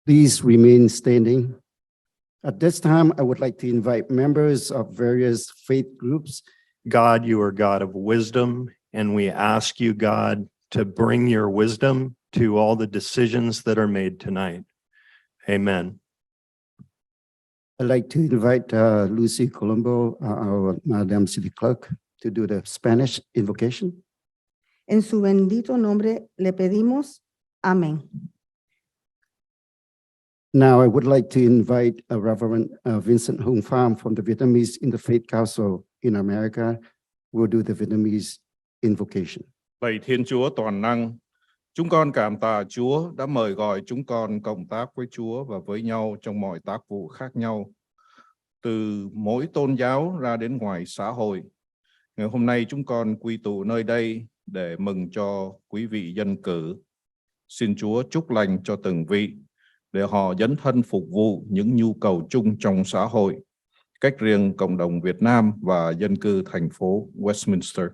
Please remain standing. At this time, I would like to invite members of various faith groups. God, you are God of wisdom, and we ask you, God, to bring your wisdom to all the decisions that are made tonight. Amen. I'd like to invite Lucy Colombo, our Madam City Clerk, to do the Spanish invocation. En su bendito nombre le pedimos. Amén. Now, I would like to invite Reverend Vincent Hung Pham from the Vietnamese Interfaith Council in America, who will do the Vietnamese invocation. Lạy Thiên Chúa toàn năng, chúng con cảm tạ Chúa đã mời gọi chúng con cộng tác với Chúa và với nhau trong mọi tác vụ khác nhau, từ mỗi tôn giáo ra đến ngoài xã hội. Ngày hôm nay chúng con quy tụ nơi đây để mừng cho quý vị dân cử. Xin Chúa chúc lành cho từng vị, để họ dấn thân phục vụ những nhu cầu chung trong xã hội, cách riêng cộng đồng Việt Nam và dân cư thành phố Westminster.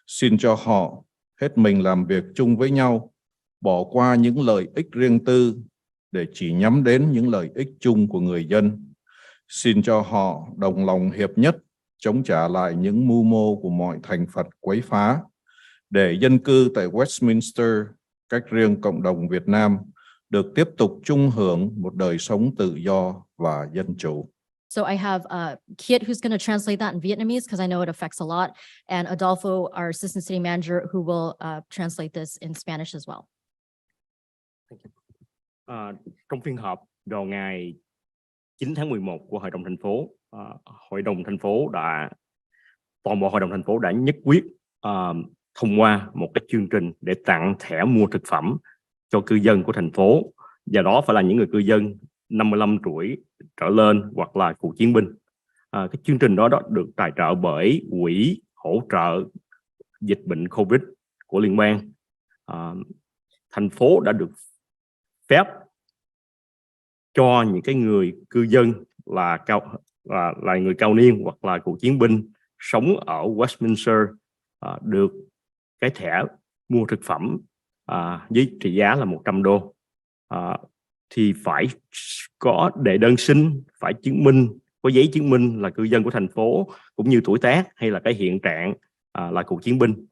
Xin cho họ hết mình làm việc chung với nhau, bỏ qua những lợi ích riêng tư để chỉ nhắm đến những lợi ích chung của người dân. Xin cho họ đồng lòng hiệp nhất, chống trả lại những mưu mô của mọi thành phần quấy phá, để dân cư tại Westminster, cách riêng cộng đồng Việt Nam, được tiếp tục chung hưởng một đời sống tự do và dân chủ. So I have Kiet, who's going to translate that in Vietnamese, because I know it affects a lot, and Adolfo, our assistant city manager, who will translate this in Spanish as well. Thank you. Trong phiên họp vào ngày 9 tháng 11 của Hội đồng thành phố, toàn bộ Hội đồng thành phố đã nhất quyết thông qua một cái chương trình để tặng thẻ mua thực phẩm cho cư dân của thành phố, và đó phải là những người cư dân 55 tuổi trở lên hoặc là cựu chiến binh. Cái chương trình đó được tài trợ bởi quỹ hỗ trợ dịch bệnh Covid của liên bang. Thành phố đã được phép cho những cái người cư dân là người cao niên hoặc là cựu chiến binh sống ở Westminster được cái thẻ mua thực phẩm với trị giá là $100, thì phải có đệ đơn xin, phải chứng minh, có giấy chứng minh là cư dân của thành phố, cũng như tuổi tác hay là cái hiện trạng là cựu chiến binh.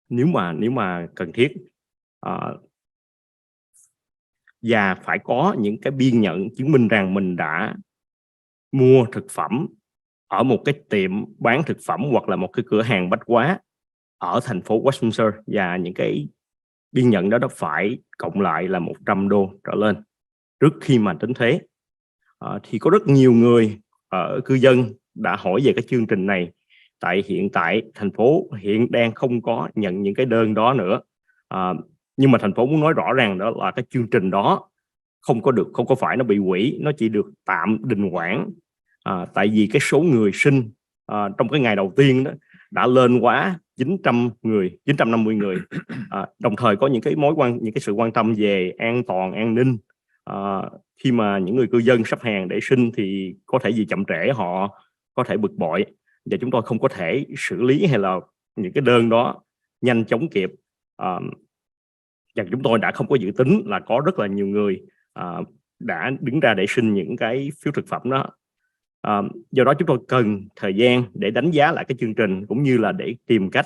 Nếu mà cần thiết, và phải có những cái biên nhận chứng minh rằng mình đã mua thực phẩm ở một cái tiệm bán thực phẩm hoặc là một cái cửa hàng bách hóa ở thành phố Westminster, và những cái biên nhận đó phải cộng lại là $100 trở lên trước khi mà tính thuế. Thì có rất nhiều người ở cư dân đã hỏi về cái chương trình này, hiện tại thành phố hiện đang không có nhận những cái đơn đó nữa. Nhưng mà thành phố muốn nói rõ ràng đó là cái chương trình đó không có phải nó bị hủy, nó chỉ được tạm đình hoãn. Tại vì cái số người sinh trong cái ngày đầu tiên đó đã lên quá 950 người. Đồng thời có những cái sự quan tâm về an toàn, an ninh. Khi mà những người cư dân sắp hàng để sinh thì có thể vì chậm trễ họ có thể bực bội, và chúng tôi không có thể xử lý hay là những cái đơn đó nhanh chóng kịp. Và chúng tôi đã không có dự tính là có rất là nhiều người đã đứng ra để xin những cái phiếu thực phẩm đó. Do đó chúng tôi cần thời gian để đánh giá lại cái chương trình, cũng như là để tìm cách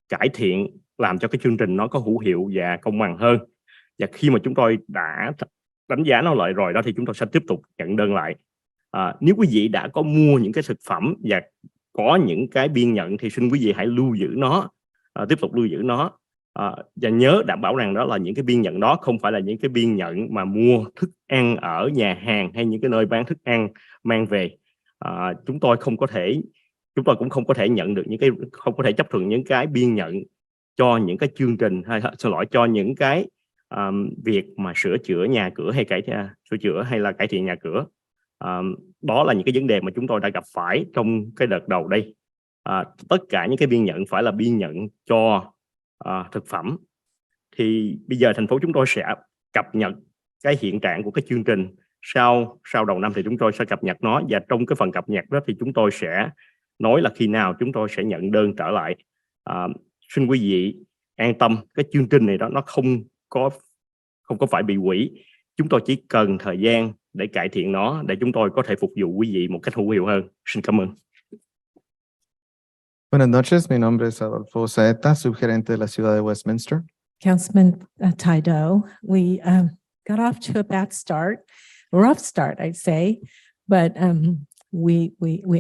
cải thiện, làm cho cái chương trình nó có hữu hiệu và công bằng hơn. Và khi mà chúng tôi đã đánh giá nó lại rồi đó, thì chúng tôi sẽ tiếp tục nhận đơn lại. Nếu quý vị đã có mua những cái thực phẩm và có những cái biên nhận thì xin quý vị hãy lưu giữ nó, tiếp tục lưu giữ nó. Và nhớ đảm bảo rằng đó là những cái biên nhận đó không phải là những cái biên nhận mà mua thức ăn ở nhà hàng hay những cái nơi bán thức ăn mang về. Chúng tôi cũng không có thể nhận được không có thể chấp thuận những cái biên nhận cho những cái chương trình cho những cái việc mà sửa chữa nhà cửa hay cải thiện nhà cửa. Đó là những cái vấn đề mà chúng tôi đã gặp phải trong cái đợt đầu đây. Tất cả những cái biên nhận phải là biên nhận cho thực phẩm. Thì bây giờ thành phố chúng tôi sẽ cập nhật cái hiện trạng của cái chương trình sau đầu năm, thì chúng tôi sẽ cập nhật nó, và trong cái phần cập nhật đó thì chúng tôi sẽ nói là khi nào chúng tôi sẽ nhận đơn trở lại. Xin quý vị an tâm, cái chương trình này đó nó không có phải bị hủy. Chúng tôi chỉ cần thời gian để cải thiện nó, để chúng tôi có thể phục vụ quý vị một cách hữu hiệu hơn. Xin cảm ơn. Buenas noches, mi nombre es Adolfo Saeta, subgerente de la ciudad de Westminster. Councilman Taido, we got off to a bad start, a rough start, I'd say, but we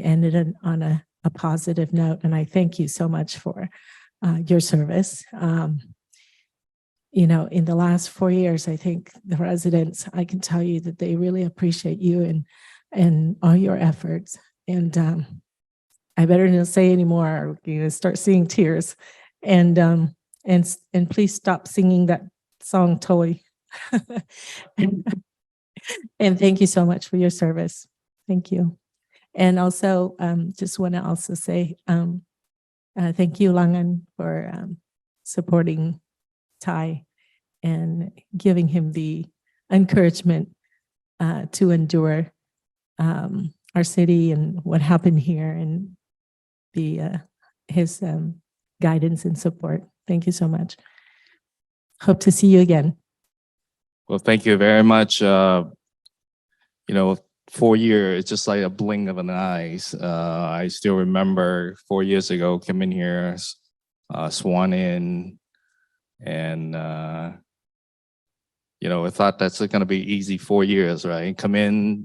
ended it on a positive note, and I thank you so much for your service. You know, in the last 4 years, I think the residents, I can tell you that they really appreciate you and all your efforts. And I better not say any more, or you're gonna start seeing tears. And please stop singing that song, Toy. And thank you so much for your service. Thank you. And also, just want to also say thank you, Langan, for supporting Ty and giving him the encouragement to endure our city and what happened here, and his guidance and support. Thank you so much. Hope to see you again. Well, thank you very much. You know, 4 years, it's just like a blink of an eye. I still remember 4 years ago, came in here, sworn in, and you know, I thought that's going to be easy 4 years, right? Come in,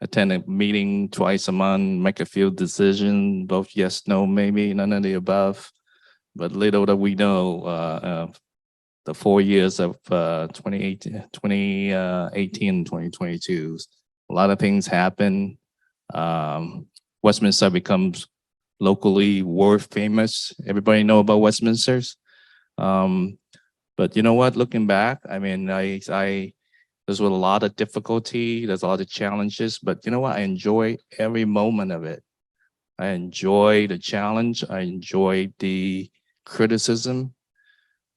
attend a meeting twice a month, make a few decisions, both yes, no, maybe, none of the above. But little that we know, the 4 years of 2018 and 2022, a lot of things happen. Westminster becomes locally world famous. Everybody know about Westminster's. But you know what, looking back, I mean, there's a lot of difficulty, there's a lot of challenges, but you know what, I enjoy every moment of it. I enjoy the challenge, I enjoy the criticism,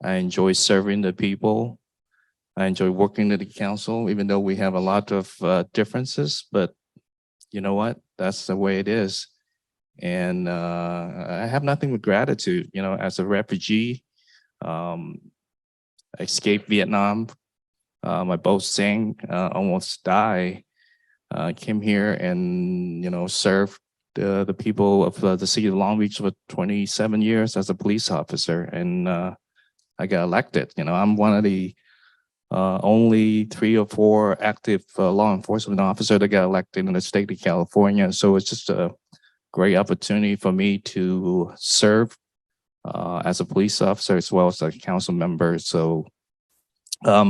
I enjoy serving the people, I enjoy working with the council, even though we have a lot of differences, but you know what, that's the way it is. And I have nothing but gratitude, you know, as a refugee, I escaped Vietnam, my boat sank, almost died, came here and, you know, served the people of the city of Long Beach for 27 years as a police officer, and I got elected. You know, I'm one of the only 3 or 4 active law enforcement officers that got elected in the state of California. So it's just a great opportunity for me to serve as a police officer as well as a council member. So I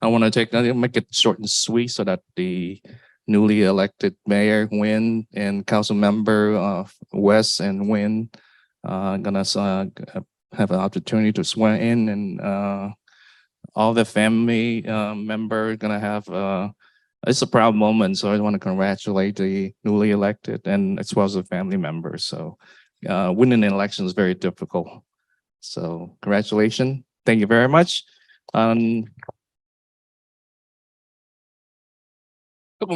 want to make it short and sweet so that the newly elected mayor Nguyen and council member West and Nguyen gonna have an opportunity to swear in, and all the family member gonna have it's a proud moment. So I want to congratulate the newly elected and as well as the family members. So winning an election is very difficult. So congratulations. Thank you very much. Couple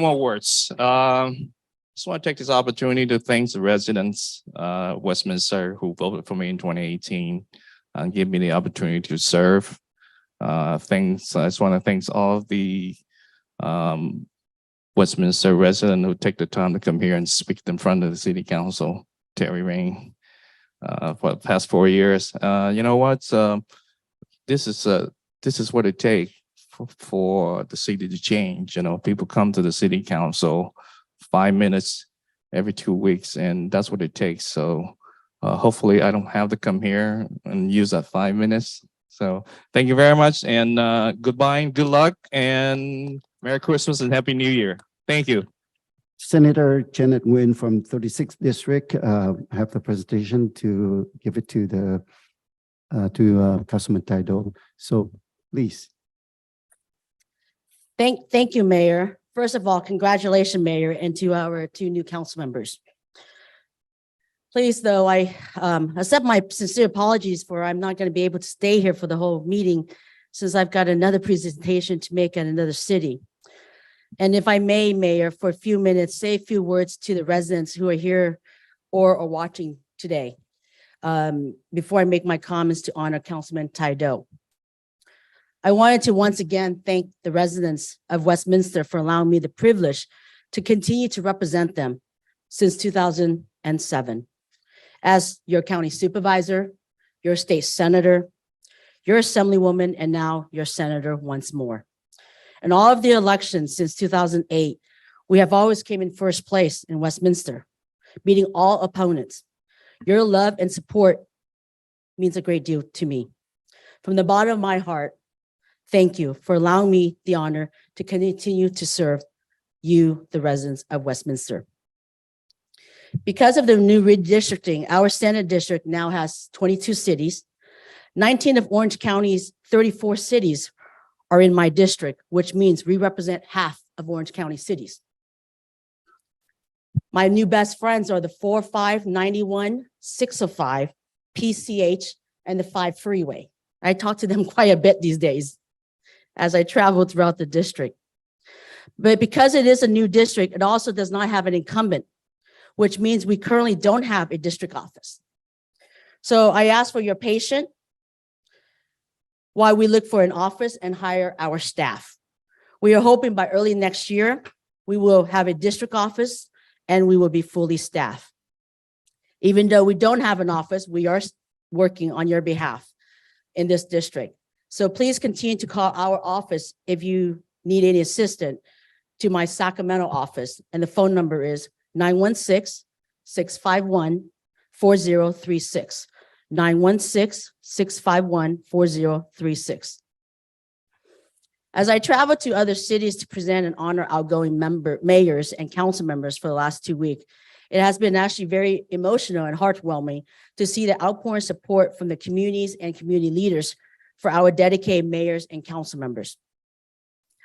more words. Just want to take this opportunity to thank the residents Westminster who voted for me in 2018 and give me the opportunity to serve. I just want to thank all of the Westminster residents who take the time to come here and speak in front of the city council, Terry Rain, for the past 4 years. You know what? This is what it takes for the city to change. You know, people come to the city council 5 minutes every 2 weeks, and that's what it takes. So hopefully I don't have to come here and use that 5 minutes. So thank you very much, and goodbye, and good luck, and Merry Christmas and Happy New Year. Thank you. Senator Janet Nguyen from 36th District have the presentation to give it to the Councilman Taido. So please. Thank you, Mayor. First of all, congratulations, Mayor, and to our 2 new council members. Please, though, I accept my sincere apologies for I'm not going to be able to stay here for the whole meeting since I've got another presentation to make in another city. And if I may, Mayor, for a few minutes, say a few words to the residents who are here or are watching today before I make my comments to honor Councilman Taido. I wanted to once again thank the residents of Westminster for allowing me the privilege to continue to represent them since 2007 as your county supervisor, your state senator, your assemblywoman, and now your senator once more. In all of the elections since 2008, we have always came in first place in Westminster, beating all opponents. Your love and support means a great deal to me. From the bottom of my heart, thank you for allowing me the honor to continue to serve you, the residents of Westminster. Because of the new redistricting, our Senate district now has 22 cities. 19 of Orange County's 34 cities are in my district, which means we represent half of Orange County cities. My new best friends are the 45, 91, 605, PCH, and the 5 freeway. I talk to them quite a bit these days as I travel throughout the district. But because it is a new district, it also does not have an incumbent, which means we currently don't have a district office. So I ask for your patience while we look for an office and hire our staff. We are hoping by early next year, we will have a district office and we will be fully staffed. Even though we don't have an office, we are working on your behalf in this district. So please continue to call our office if you need any assistance to my Sacramento office. And the phone number is 916-651-4036. 916-651-4036. As I travel to other cities to present and honor outgoing mayors and council members for the last 2 weeks, it has been actually very emotional and heartwarming to see the outpouring support from the communities and community leaders for our dedicated mayors and council members.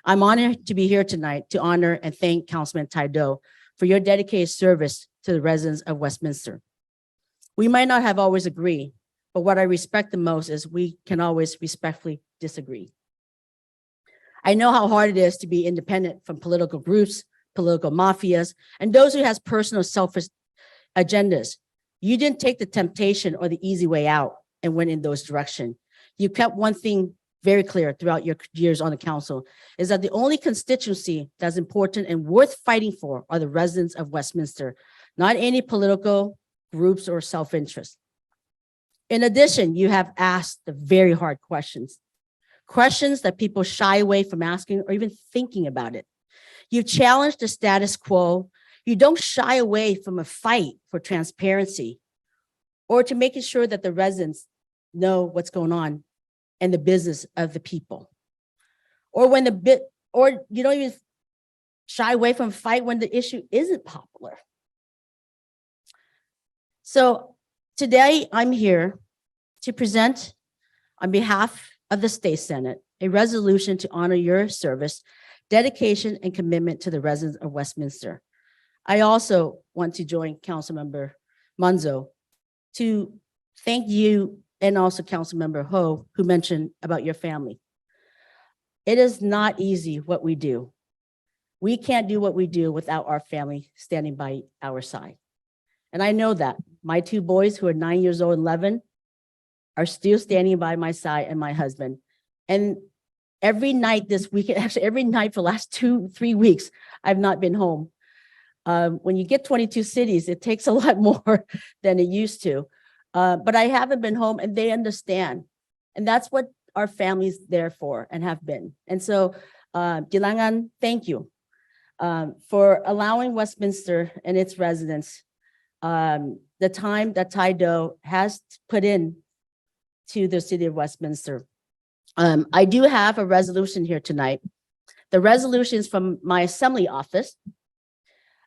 I'm honored to be here tonight to honor and thank Councilman Taido for your dedicated service to the residents of Westminster. We might not have always agreed, but what I respect the most is we can always respectfully disagree. I know how hard it is to be independent from political groups, political mafias, and those who has personal selfish agendas. You didn't take the temptation or the easy way out and went in those directions. You kept one thing very clear throughout your years on the council, is that the only constituency that's important and worth fighting for are the residents of Westminster, not any political groups or self-interest. In addition, you have asked the very hard questions that people shy away from asking or even thinking about it. You've challenged the status quo. You don't shy away from a fight for transparency or to making sure that the residents know what's going on and the business of the people. Or when or you don't even shy away from a fight when the issue isn't popular. So today I'm here to present on behalf of the State Senate a resolution to honor your service, dedication, and commitment to the residents of Westminster. I also want to join Councilmember Manzo to thank you and also Councilmember Ho, who mentioned about your family. It is not easy what we do. We can't do what we do without our family standing by our side. And I know that my 2 boys who are 9 years old and 11 are still standing by my side, and my husband. And every night this weekend, actually every night for the last 2-3 weeks, I've not been home. When you get 22 cities, it takes a lot more than it used to. But I haven't been home and they understand. And that's what our family's there for and have been. And so, Gilangan, thank you for allowing Westminster and its residents the time that Taido has put in to the city of Westminster. I do have a resolution here tonight. The resolution is from my assembly office.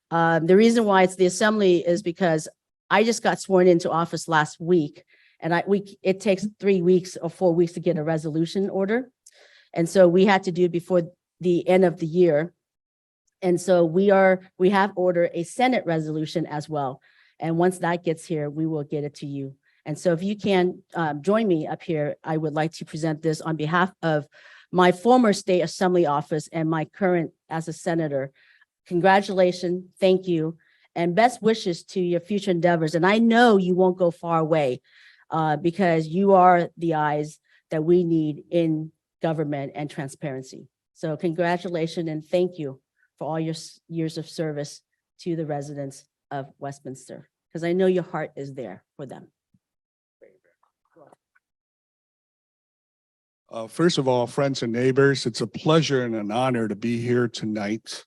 The reason why it's the assembly is because I just got sworn into office last week, and it takes 3 weeks or 4 weeks to get a resolution order. And so we had to do it before the end of the year. And so we have ordered a Senate resolution as well. And once that gets here, we will get it to you. And so if you can join me up here, I would like to present this on behalf of my former state assembly office and my current as a senator. Congratulations, thank you, and best wishes to your future endeavors. And I know you won't go far away because you are the eyes that we need in government and transparency. So congratulations and thank you for all your years of service to the residents of Westminster, because I know your heart is there for them. First of all, friends and neighbors, it's a pleasure and an honor to be here tonight.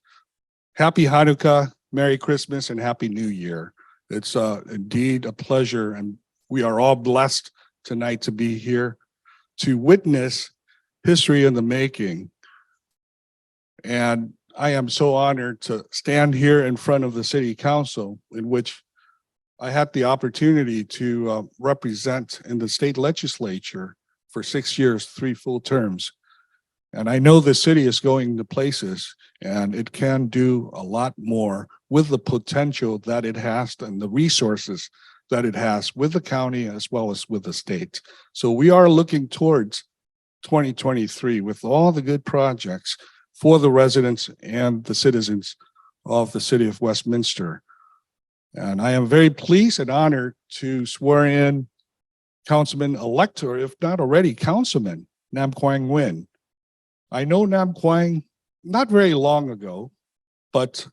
Happy Hanukkah, Merry Christmas, and Happy New Year. It's indeed a pleasure, and we are all blessed tonight to be here to witness history in the making. And I am so honored to stand here in front of the City Council, in which I had the opportunity to represent in the state legislature for 6 years, 3 full terms. And I know the city is going to places, and it can do a lot more with the potential that it has and the resources that it has with the county as well as with the state. So we are looking towards 2023 with all the good projects for the residents and the citizens of the city of Westminster. And I am very pleased and honored to swear in Councilman-elect, or if not already Councilman, Nam Quang Nguyen. I know Nam Quang not very long ago, but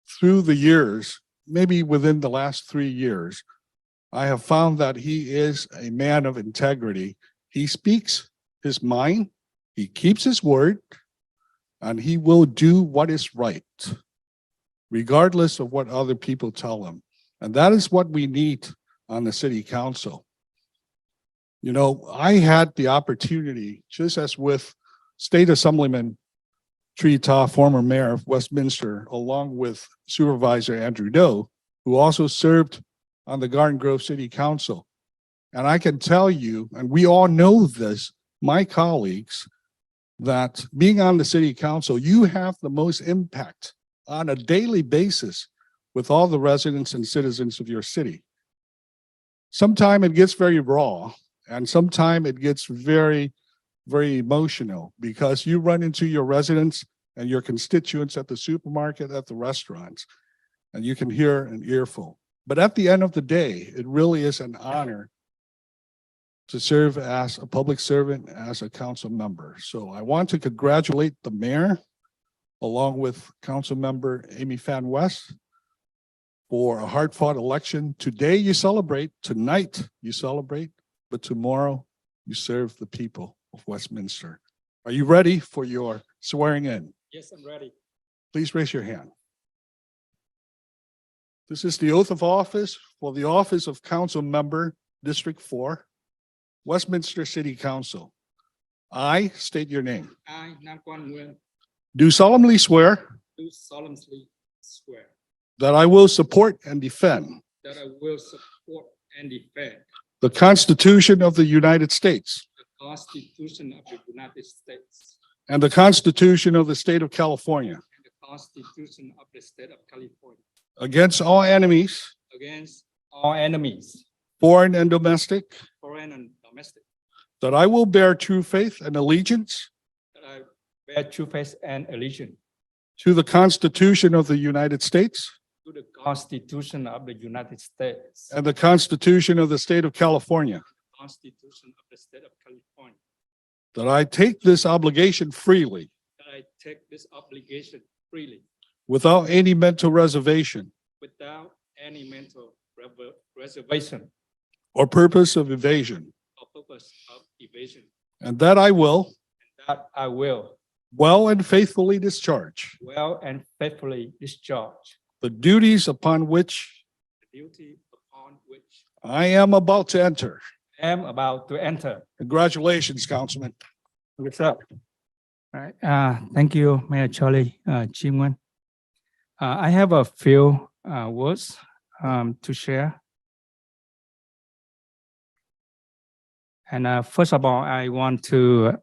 through the years, maybe within the last 3 years, I have found that he is a man of integrity. He speaks his mind, he keeps his word, and he will do what is right, regardless of what other people tell him. And that is what we need on the City Council. You know, I had the opportunity, just as with State Assemblyman Tree Ta, former mayor of Westminster, along with Supervisor Andrew Doe, who also served on the Garden Grove City Council. And I can tell you, and we all know this, my colleagues, that being on the City Council, you have the most impact on a daily basis with all the residents and citizens of your city. Sometimes it gets very raw, and sometimes it gets very, very emotional, because you run into your residents and your constituents at the supermarket, at the restaurants, and you can hear an earful. But at the end of the day, it really is an honor to serve as a public servant, as a council member. So I want to congratulate the mayor, along with Council Member Amy Fan West, for a hard-fought election. Today you celebrate, tonight you celebrate, but tomorrow you serve the people of Westminster. Are you ready for your swearing in? Yes, I'm ready. Please raise your hand. This is the oath of office for the office of Council Member, District 4, Westminster City Council. I state your name. I, Nam Quang Nguyen, Do solemnly swear do solemnly swear that I will support and defend that I will support and defend the Constitution of the United States the Constitution of the United States and the Constitution of the State of California and the Constitution of the State of California against all enemies, against all enemies, foreign and domestic, foreign and domestic, that I will bear true faith and allegiance that I bear true faith and allegiance to the Constitution of the United States to the Constitution of the United States and the Constitution of the State of California, the Constitution of the State of California, that I take this obligation freely that I take this obligation freely without any mental reservation without any mental reservation or purpose of evasion, or purpose of evasion, and that I will and that I will well and faithfully discharge well and faithfully discharge the duties upon which the duty upon which I am about to enter. I am about to enter. Congratulations, Councilman. What's up? All right. Thank you, Mayor Charlie Chingwen. I have a few words to share. And first of all, I want to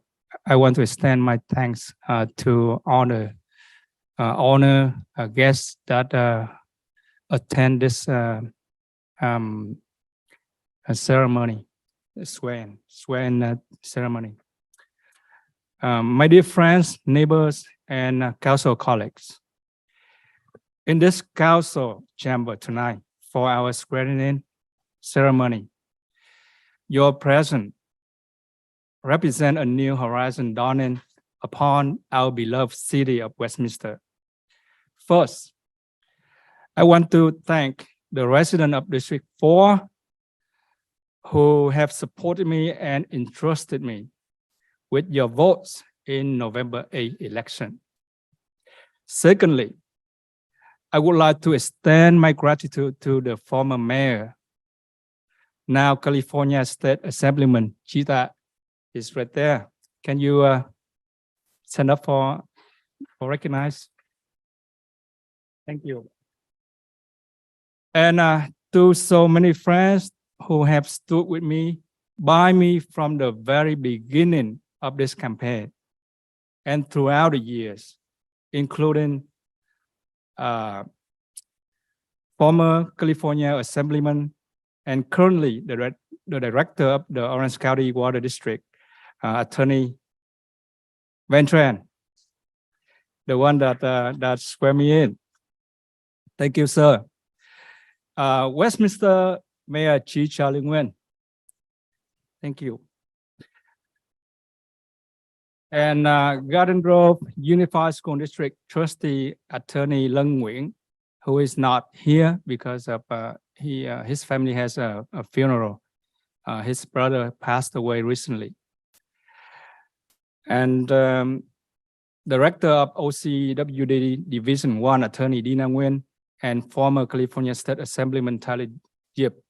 extend my thanks to all the honor guests that attend this ceremony, swearing ceremony. My dear friends, neighbors, and council colleagues, in this council chamber tonight for our swearing in ceremony, your presence represent a new horizon dawning upon our beloved city of Westminster. First, I want to thank the residents of District 4 who have supported me and entrusted me with your votes in November 8 election. Secondly, I would like to extend my gratitude to the former mayor, now California State Assemblyman Chita is right there. Can you stand up for recognize? Thank you. And to so many friends who have stood with me, by me from the very beginning of this campaign and throughout the years, including former California Assemblyman and currently the director of the Orange County Water District, Attorney Van Tran, the one that swear me in. Thank you, sir. Westminster Mayor Chi Charlie Nguyen. Thank you. And Garden Grove Unified School District Trustee Attorney Lân Nguyễn, who is not here because of his family has a funeral. His brother passed away recently. And Director of OCWD Division 1 Attorney Dina Nguyen and former California State Assemblyman Tyler Yip.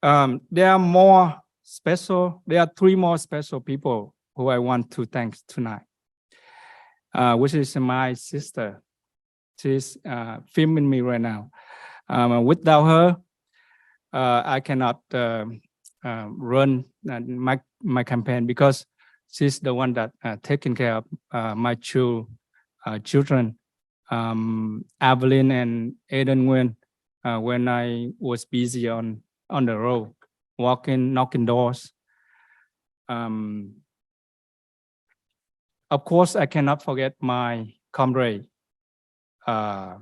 There are three more special people who I want to thank tonight, which is my sister. She's filming me right now. Without her, I cannot run my campaign because she's the one that taking care of my children, Evelyn and Aiden Nguyen, when I was busy on the road, walking, knocking doors. Of course, I cannot forget my comrade, the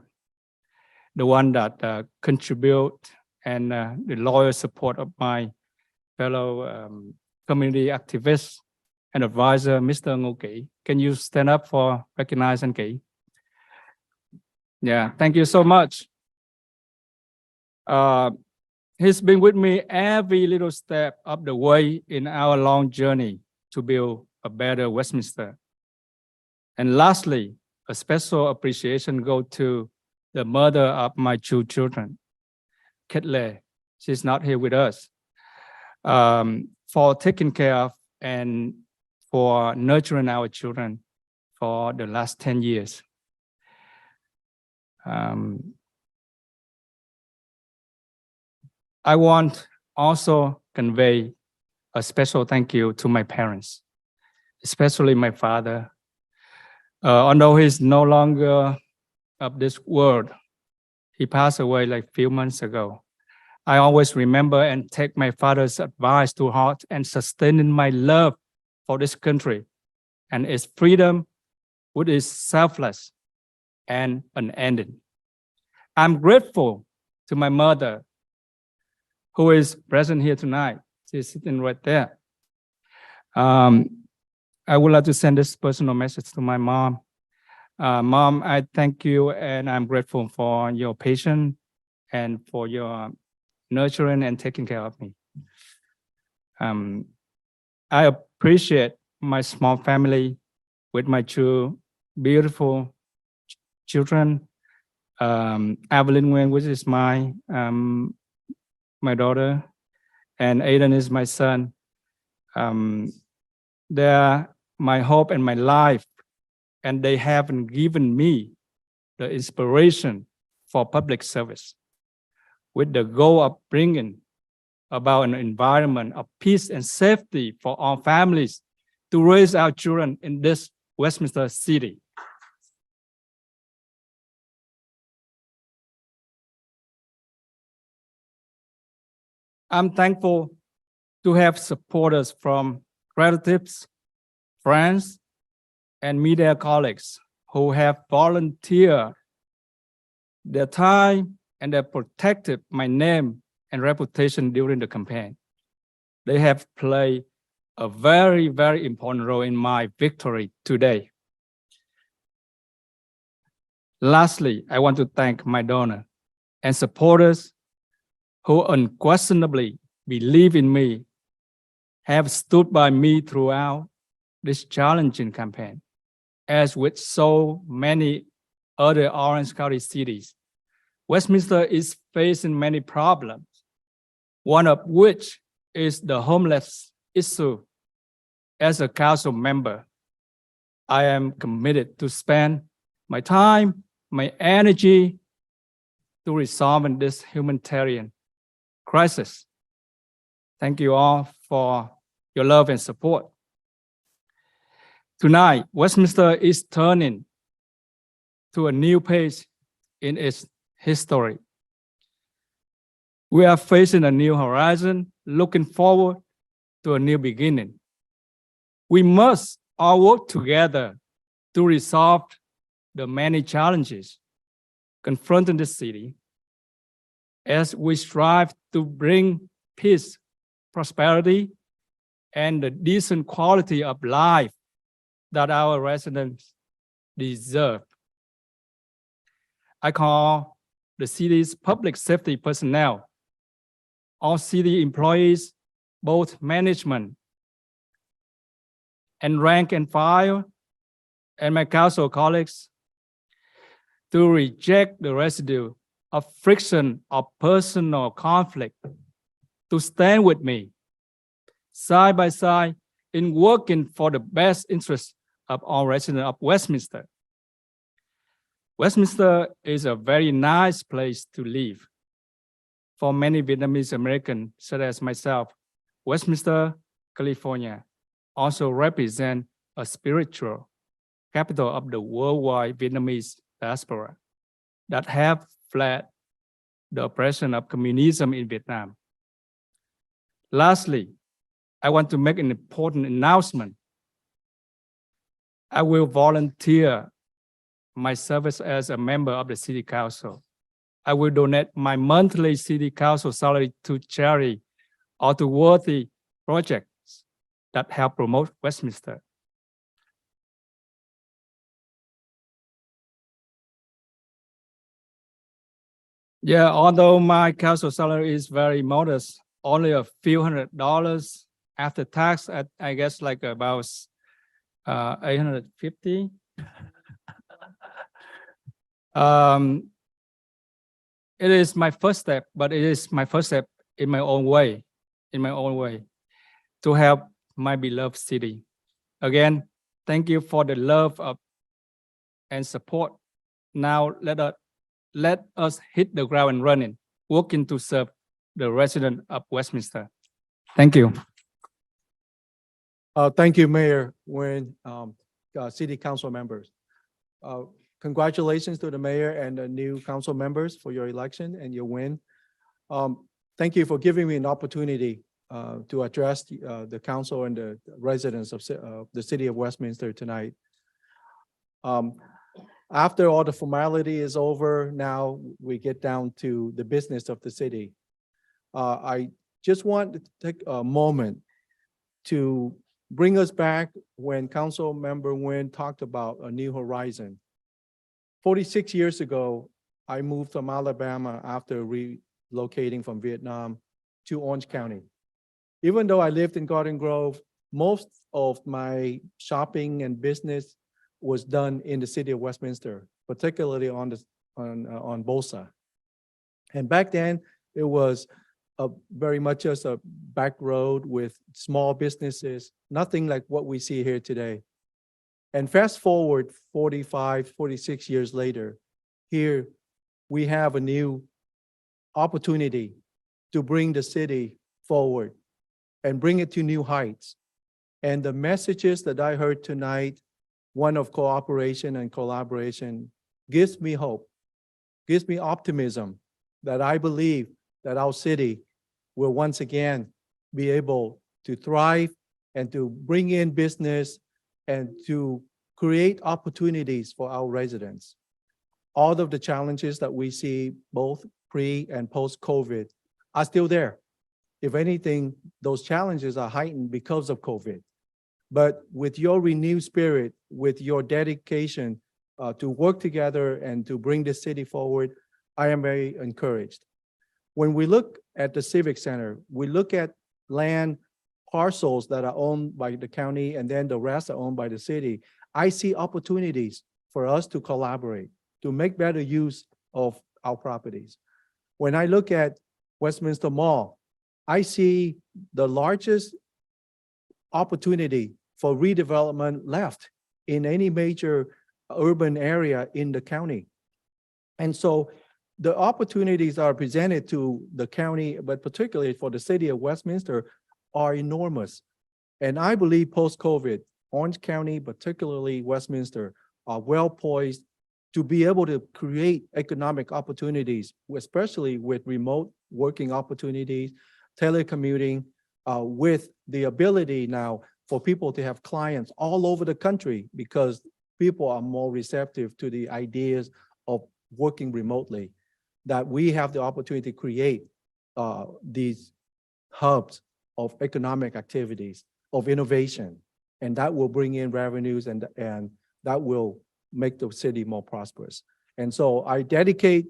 one that contribute and the loyal support of my fellow community activist and advisor, Mr. Ngô Kỷ. Can you stand up for recognize Anh Kỷ? Yeah, thank you so much. He's been with me every little step of the way in our long journey to build a better Westminster. And lastly, a special appreciation goes to the mother of my two children, Ketley. She's not here with us, for taking care of and for nurturing our children for the last 10 years. I want also convey a special thank you to my parents, especially my father. Although he's no longer of this world, he passed away like a few months ago. I always remember and take my father's advice to heart and sustaining my love for this country and its freedom, which is selfless and unending. I'm grateful to my mother, who is present here tonight. She's sitting right there. I would like to send this personal message to my mom. Mom, I thank you and I'm grateful for your patience and for your nurturing and taking care of me. I appreciate my small family with my two beautiful children. Evelyn Nguyen, which is my daughter, and Aiden is my son. They're my hope and my life, and they haven't given me the inspiration for public service with the goal of bringing about an environment of peace and safety for all families to raise our children in this Westminster city. I'm thankful to have supporters from relatives, friends, and media colleagues who have volunteered their time and they protected my name and reputation during the campaign. They have played a very, very important role in my victory today. Lastly, I want to thank my donors and supporters who unquestionably believe in me, have stood by me throughout this challenging campaign. As with so many other Orange County cities, Westminster is facing many problems, one of which is the homeless issue. As a council member, I am committed to spend my time, my energy to resolve this humanitarian crisis. Thank you all for your love and support. Tonight, Westminster is turning to a new page in its history. We are facing a new horizon, looking forward to a new beginning. We must all work together to resolve the many challenges confronting the city as we strive to bring peace, prosperity, and the decent quality of life that our residents deserve. I call the city's public safety personnel, all city employees, both management and rank and file, and my council colleagues, to reject the residue of friction or personal conflict, to stand with me side by side in working for the best interests of all residents of Westminster. Westminster is a very nice place to live. For many Vietnamese Americans, such as myself, Westminster, California, also represent a spiritual capital of the worldwide Vietnamese diaspora that have fled the oppression of communism in Vietnam. Lastly, I want to make an important announcement. I will volunteer my service as a member of the City Council. I will donate my monthly City Council salary to charity or to worthy projects that help promote Westminster. Yeah, although my council salary is very modest, only a few $100 after tax, I guess like about 850. It is my first step, but it is my first step in my own way, to help my beloved city. Again, thank you for the love of and support. Now let us hit the ground running, working to serve the residents of Westminster. Thank you. Thank you, Mayor Nguyen, City Council members. Congratulations to the mayor and the new council members for your election and your win. Thank you for giving me an opportunity to address the council and the residents of the city of Westminster tonight. After all the formality is over, now we get down to the business of the city. I just want to take a moment to bring us back when Council Member Nguyen talked about a new horizon. 46 years ago, I moved from Alabama after relocating from Vietnam to Orange County. Even though I lived in Garden Grove, most of my shopping and business was done in the city of Westminster, particularly on Bolsa. And back then, it was very much just a back road with small businesses, nothing like what we see here today. And fast forward 45, 46 years later, here we have a new opportunity to bring the city forward and bring it to new heights. And the messages that I heard tonight, one of cooperation and collaboration, gives me hope, gives me optimism that I believe that our city will once again be able to thrive and to bring in business and to create opportunities for our residents. All of the challenges that we see both pre and post-COVID are still there. If anything, those challenges are heightened because of COVID. But with your renewed spirit, with your dedication to work together and to bring the city forward, I am very encouraged. When we look at the Civic Center, we look at land parcels that are owned by the county and then the rest are owned by the city. I see opportunities for us to collaborate, to make better use of our properties. When I look at Westminster Mall, I see the largest opportunity for redevelopment left in any major urban area in the county. And so the opportunities are presented to the county, but particularly for the city of Westminster, are enormous. And I believe post-COVID, Orange County, particularly Westminster, are well poised to be able to create economic opportunities, especially with remote working opportunities, telecommuting, with the ability now for people to have clients all over the country because people are more receptive to the ideas of working remotely, that we have the opportunity to create these hubs of economic activities, of innovation, and that will bring in revenues and that will make the city more prosperous. And so I dedicate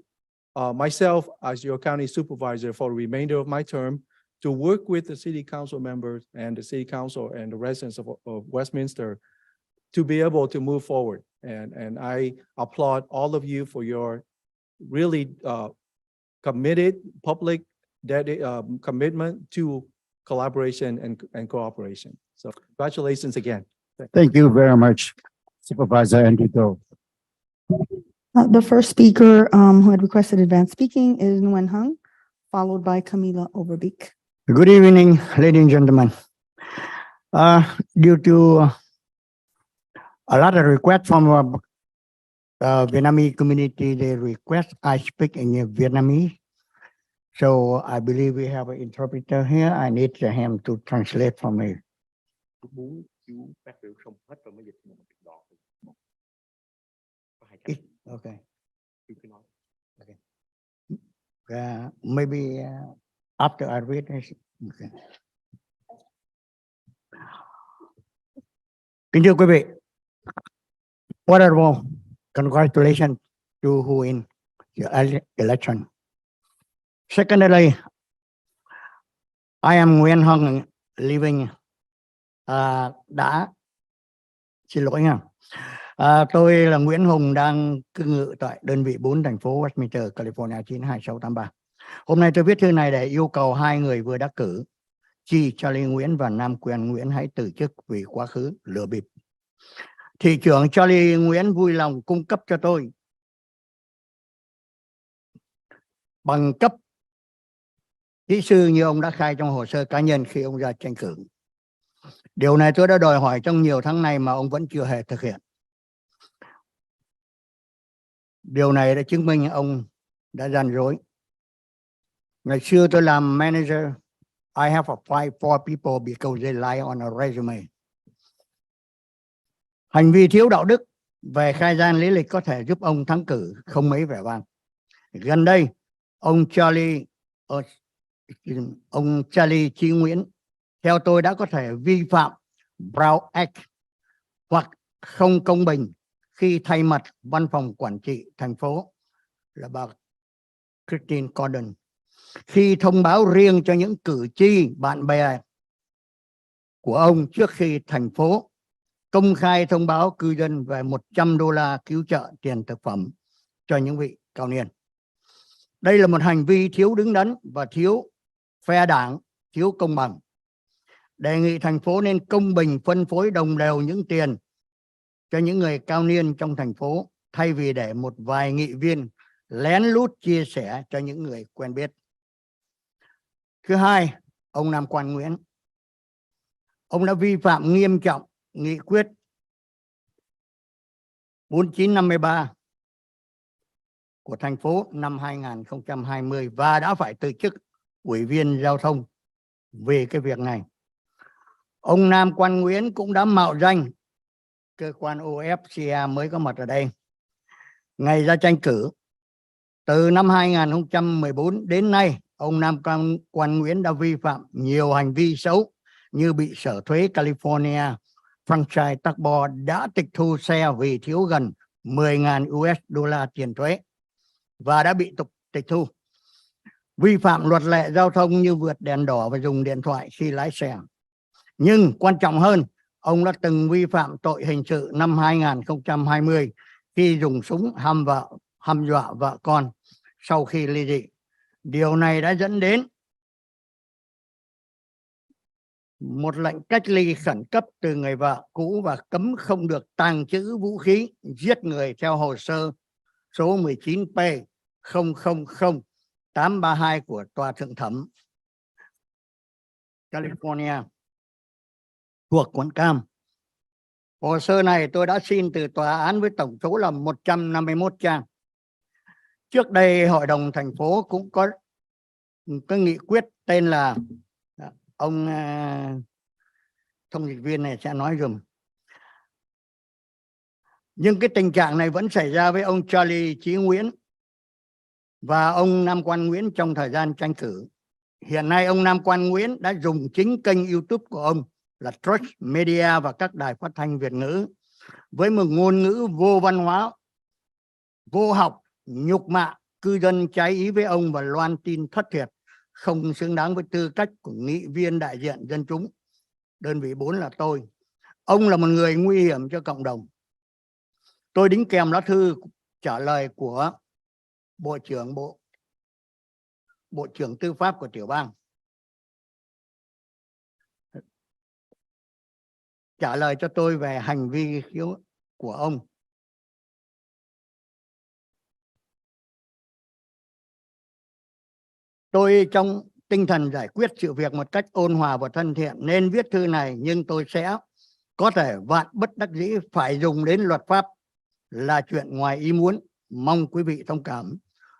myself as your county supervisor for the remainder of my term to work with the city council members and the city council and the residents of Westminster to be able to move forward. And I applaud all of you for your really committed public commitment to collaboration and cooperation. So congratulations again. Thank you very much, Supervisor Andrew Doe. The first speaker who had requested advanced speaking is Nguyen Hung, followed by Camila Overbeek. Good evening, ladies and gentlemen. Due to a lot of requests from Vietnamese community, they request I speak in Vietnamese. So I believe we have an interpreter here. I need him to translate for me. Okay. Okay. Maybe after I read this. Okay. Kính thưa quý vị, wonderful, congratulations to who in the election. Secondly, I am Nguyen Hung living xin lỗi nha. Tôi là Nguyễn Hùng đang cư ngụ tại đơn vị 4 thành phố Westminster, California 92683. Hôm nay tôi viết thư này để yêu cầu hai người vừa đắc cử, Chi Charlie Nguyễn và Nam Quyền Nguyễn hãy từ chức vì quá khứ lừa bịp. Thị trưởng Charlie Nguyễn vui lòng cung cấp cho tôi bằng cấp kỹ sư như ông đã khai trong hồ sơ cá nhân khi ông ra tranh cử. Điều này tôi đã đòi hỏi trong nhiều tháng nay mà ông vẫn chưa hề thực hiện. Điều này đã chứng minh ông đã gian dối. Ngày xưa tôi làm manager, I have applied for people because they lie on a resume. Hành vi thiếu đạo đức về khai gian lý lịch có thể giúp ông thắng cử không mấy vẻ vang. Gần đây, ông Charlie Chi Nguyễn, theo tôi đã có thể vi phạm Brown Act hoặc không công bình khi thay mặt văn phòng quản trị thành phố là bà Christine Corden khi thông báo riêng cho những cử tri bạn bè của ông trước khi thành phố công khai thông báo cư dân về $100 cứu trợ tiền thực phẩm cho những vị cao niên. Đây là một hành vi thiếu đứng đắn và thiếu phe đảng, thiếu công bằng. Đề nghị thành phố nên công bình phân phối đồng đều những tiền cho những người cao niên trong thành phố thay vì để một vài nghị viên lén lút chia sẻ cho những người quen biết. Thứ hai, ông Nam Quan Nguyễn. Ông đã vi phạm nghiêm trọng nghị quyết 4953 của thành phố năm 2020 và đã phải từ chức ủy viên giao thông về cái việc này. Ông Nam Quan Nguyễn cũng đã mạo danh cơ quan OFCA mới có mặt ở đây. Ngày ra tranh cử, từ năm 2014 đến nay ông Quan Nguyễn đã vi phạm nhiều hành vi xấu như bị Sở Thuế California franchise Tắc Bo đã tịch thu xe vì thiếu gần 10.000 USD tiền thuế và đã bị tịch thu. Vi phạm luật lệ giao thông như vượt đèn đỏ và dùng điện thoại khi lái xe. Nhưng quan trọng hơn, ông đã từng vi phạm tội hình sự năm 2020 khi dùng súng hăm dọa vợ con sau khi ly dị. Điều này đã dẫn đến một lệnh cách ly khẩn cấp từ người vợ cũ và cấm không được tàng trữ vũ khí giết người theo hồ sơ số 19P000832 của Tòa Thượng thẩm California thuộc quận Cam. Hồ sơ này tôi đã xin từ tòa án với tổng số là 151 trang. Trước đây Hội đồng thành phố cũng có cái nghị quyết tên là ông thông dịch viên này sẽ nói dùm. Nhưng cái tình trạng này vẫn xảy ra với ông Charlie Chí Nguyễn và ông Nam Quan Nguyễn trong thời gian tranh cử. Hiện nay ông Nam Quan Nguyễn đã dùng chính kênh YouTube của ông là Trust Media và các đài phát thanh Việt ngữ với một ngôn ngữ vô văn hóa, vô học, nhục mạ cư dân trái ý với ông và loan tin thất thiệt, không xứng đáng với tư cách của nghị viên đại diện dân chúng. Đơn vị 4 là tôi. Ông là một người nguy hiểm cho cộng đồng. Tôi đính kèm lá thư trả lời của Bộ trưởng Tư pháp của tiểu bang. Trả lời cho tôi về hành vi của ông. Tôi trong tinh thần giải quyết sự việc một cách ôn hòa và thân thiện nên viết thư này, nhưng tôi sẽ có thể vạn bất đắc dĩ phải dùng đến luật pháp là chuyện ngoài ý muốn. Mong quý vị thông cảm.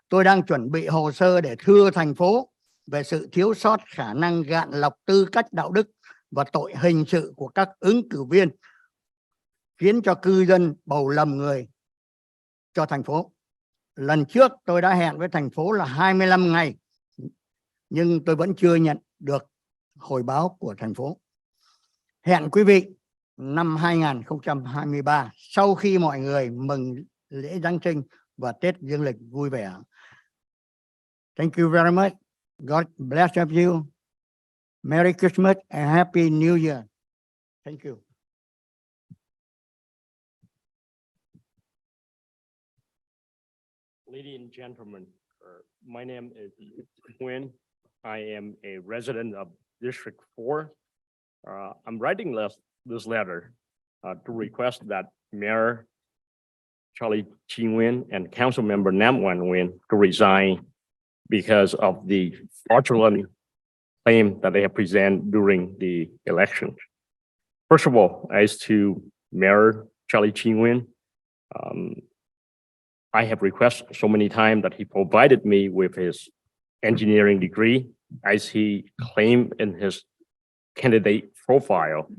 Tôi đang chuẩn bị hồ sơ để thưa thành phố về sự thiếu sót khả năng gạn lọc tư cách đạo đức và tội hình sự của các ứng cử viên, khiến cho cư dân bầu lầm người cho thành phố. Lần trước tôi đã hẹn với thành phố là 25 ngày, nhưng tôi vẫn chưa nhận được hồi báo của thành phố. Hẹn quý vị năm 2023 sau khi mọi người mừng lễ Giáng sinh và Tết Dương lịch vui vẻ. Thank you very much. God bless you. Merry Christmas and Happy New Year. Thank you. Ladies and gentlemen, my name is Nguyen. I am a resident of District 4. I'm writing this letter to request that Mayor Charlie Chi Nguyen and Council Member Nam Wan Nguyen to resign because of the fraudulent claim that they have presented during the election. First of all, as to Mayor Charlie Chi Nguyen, I have requested so many times that he provided me with his engineering degree, as he claimed in his candidate profile.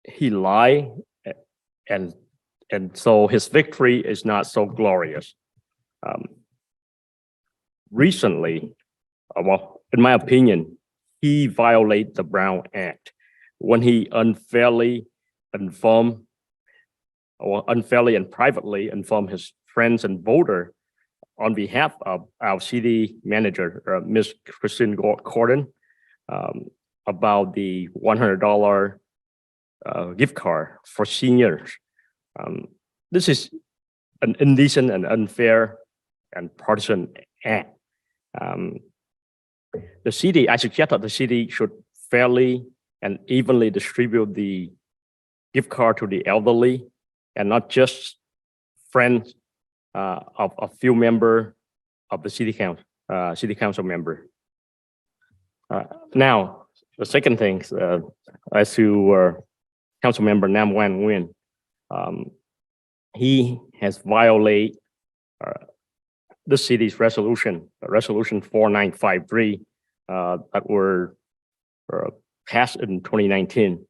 He lied, and so his victory is not so glorious. Recently, well, in my opinion, he violated the Brown Act when he unfairly and privately informed his friends and voters on behalf of our city manager, Ms. Christine Gordon, about the $100 gift card for seniors. This is an indecent and unfair and partisan act. I suggest that the city should fairly and evenly distribute the gift card to the elderly and not just friends of a few members of the city council member. Now, the second thing, as to Council Member Nam Wan Nguyen, he has violated the city's resolution 4953 that were passed in 2019.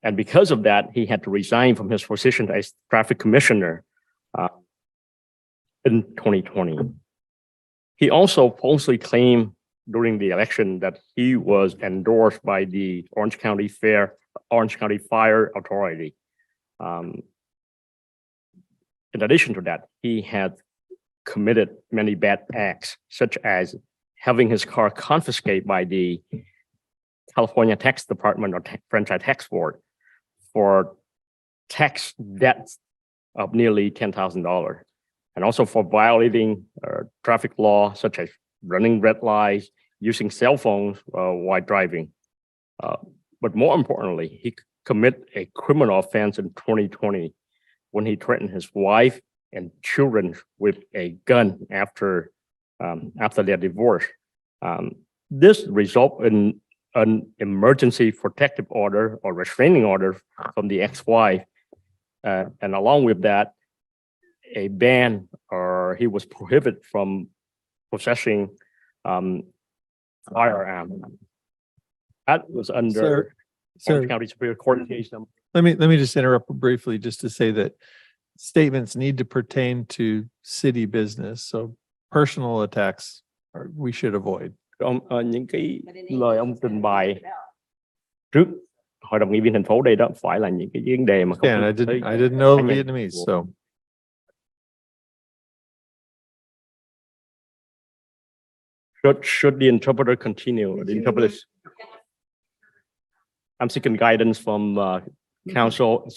And because of that, he had to resign from his position as traffic commissioner. in 2020. He also falsely claimed during the election that he was endorsed by the Orange County Fire Authority. In addition to that, he had committed many bad acts, such as having his car confiscated by the California Tax Department or Franchise Tax Board for tax debts of nearly $10,000, and also for violating traffic law, such as running red lights, using cell phones while driving. But more importantly, he committed a criminal offense in 2020 when he threatened his wife and children with a gun after their divorce. This resulted in an emergency protective order or restraining order from the ex-wife, and along with that, a ban, or he was prohibited from possessing firearm. That was under Orange County Superior Court case number. Let me just interrupt briefly just to say that statements need to pertain to city business. So personal attacks we should avoid. Những cái lời ông trình bày trước Hội đồng nghị viên thành phố đây đó phải là những cái vấn đề mà không. I didn't know Vietnamese, so. Should the interpreter continue? The interpreter. I'm seeking guidance from council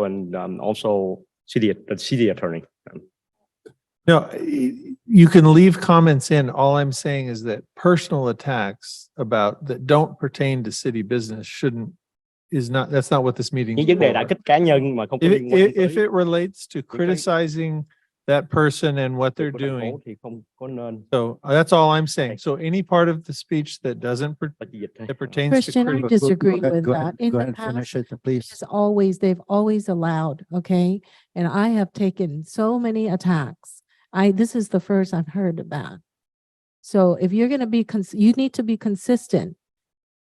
and also the city attorney. No, you can leave comments in. All I'm saying is that personal attacks that don't pertain to city business that's not what this meeting is Những vấn đề đại kích cá nhân mà không có liên quan tới. If it relates to criticizing that person and what they're doing. Thì không có nên. So that's all I'm saying. So any part of the speech that that pertains Christian, to I disagree with Go that. ahead, In go the ahead and finish past, it, please. they've always allowed, okay? And I have taken so many attacks. This is the first I've heard of that. So if you're going to be, you need to be consistent.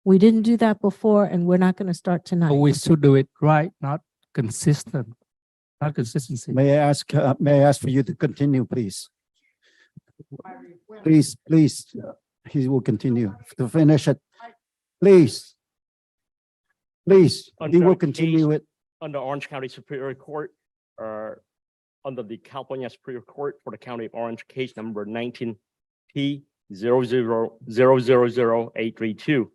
We didn't do that before, and we're not going to start tonight. We should do it right, not consistent, not consistency. May I ask for you to continue, please? Please, he will continue to finish it. Please, he will continue it. Under Orange County Superior Court, under the California Superior Court for the County of Orange, case number 19 P0000832.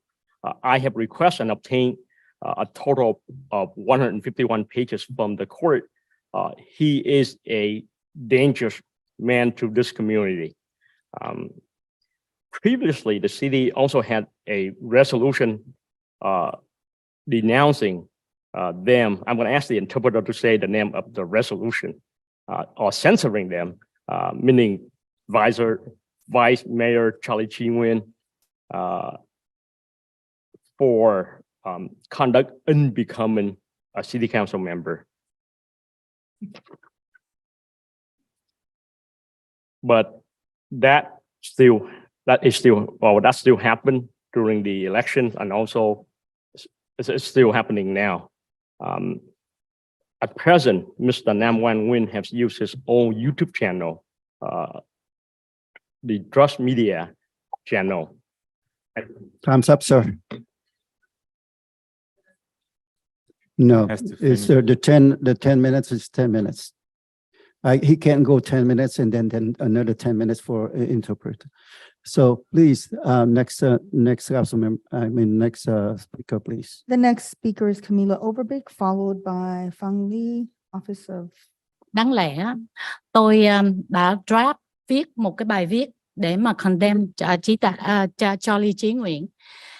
I have requested and obtained a total of 151 pages from the court. He is a dangerous man to this community. Previously, the city also had a resolution denouncing them. I'm going to ask the interpreter to say the name of the resolution, or censoring them, meaning Vice Mayor Charlie Chi-Nguyen for conduct unbecoming a city council member. But that still happened during the election, and also it's still happening now. At present, Mr. Nam Wan Win has used his own YouTube channel, the Trust Media channel. Time's up, sir. No, it's the 10 minutes is 10 minutes. He can't go 10 minutes and then another 10 minutes for interpreter. So please, next speaker, please. The next speaker is Camila Overbeek, followed by Phang Lee, Office of. Đáng lẽ tôi đã viết một cái bài viết để mà condemn Charlie Chí Nguyễn,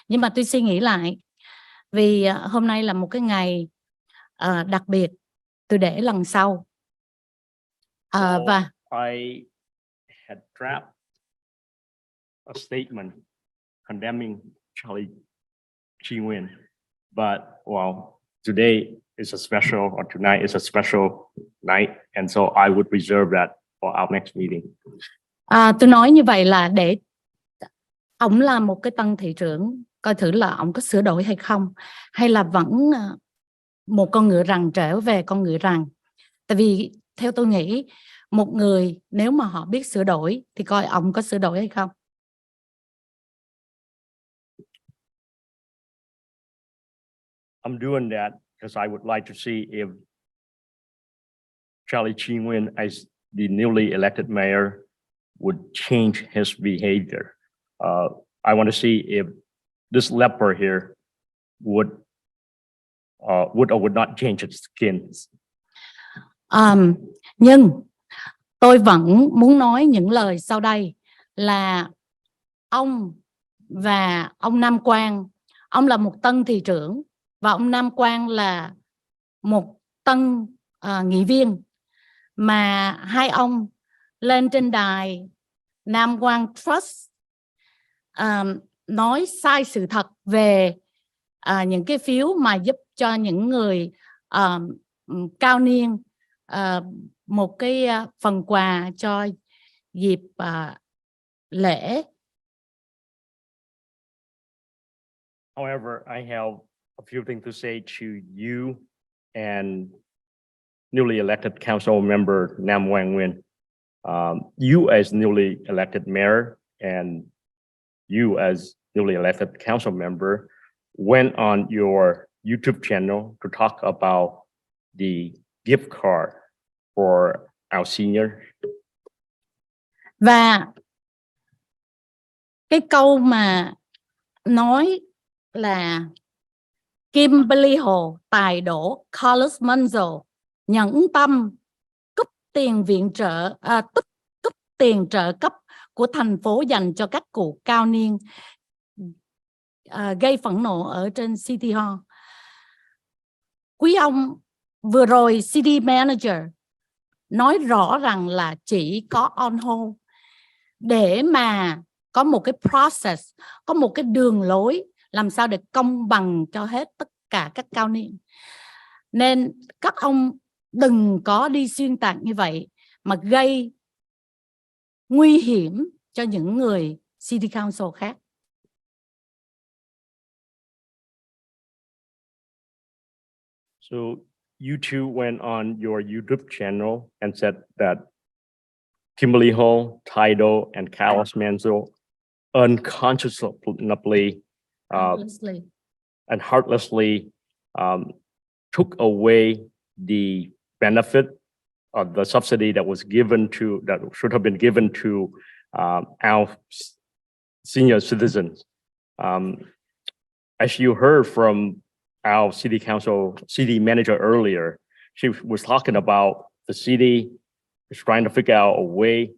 nhưng mà tôi suy nghĩ lại, vì hôm nay là một cái ngày đặc biệt, tôi để lần sau. Và I had drafted a statement condemning Charlie Chi-Nguyen, but today is a special, or tonight is a special night, and so I would reserve that for our next meeting. Tôi nói như vậy là để ông là một cái tân thị trưởng, coi thử là ông có sửa đổi hay không, hay là vẫn một con ngựa rằn trở về con ngựa rằn. Tại vì theo tôi nghĩ, một người nếu mà họ biết sửa đổi thì coi ông có sửa đổi hay không. I'm doing that because I would like to see if Charlie Chi-Nguyen, as the newly elected mayor, would change his behavior. I want to see if this leper here would or would not change its skin. Nhưng tôi vẫn muốn nói những lời sau đây là ông và ông Nam Quang, ông là một tân thị trưởng và ông Nam Quang là một tân nghị viên, mà hai ông lên trên đài Nam Quang Trust nói sai sự thật về những cái phiếu mà giúp cho những người cao niên một cái phần quà cho dịp lễ. However, I have a few things to say to you and newly elected council member Nam Quang Nguyen. You as newly elected mayor and you as newly elected council member went on your YouTube channel to talk about the gift card for our senior. Và cái câu mà nói là Kimberly Hồ tài đỗ Carlos Manzo nhẫn tâm cúp tiền viện trợ cúp tiền trợ cấp của thành phố dành cho các cụ cao niên, gây phẫn nộ ở trên City Hall. Quý ông vừa rồi City Manager nói rõ rằng là chỉ có on hold để mà có một cái process, có một cái đường lối làm sao để công bằng cho hết tất cả các cao niên. Nên các ông đừng có đi xuyên tạc như vậy mà gây nguy hiểm cho những người City Council khác. So you two went on your YouTube channel and said that Kimberly Hall, Tidal, and Carlos Manzo unconsciously and heartlessly took away the benefit of the subsidy that was given to, that should have been given to our senior citizens. As you heard from our city manager earlier, she was talking about the city is trying to figure out a way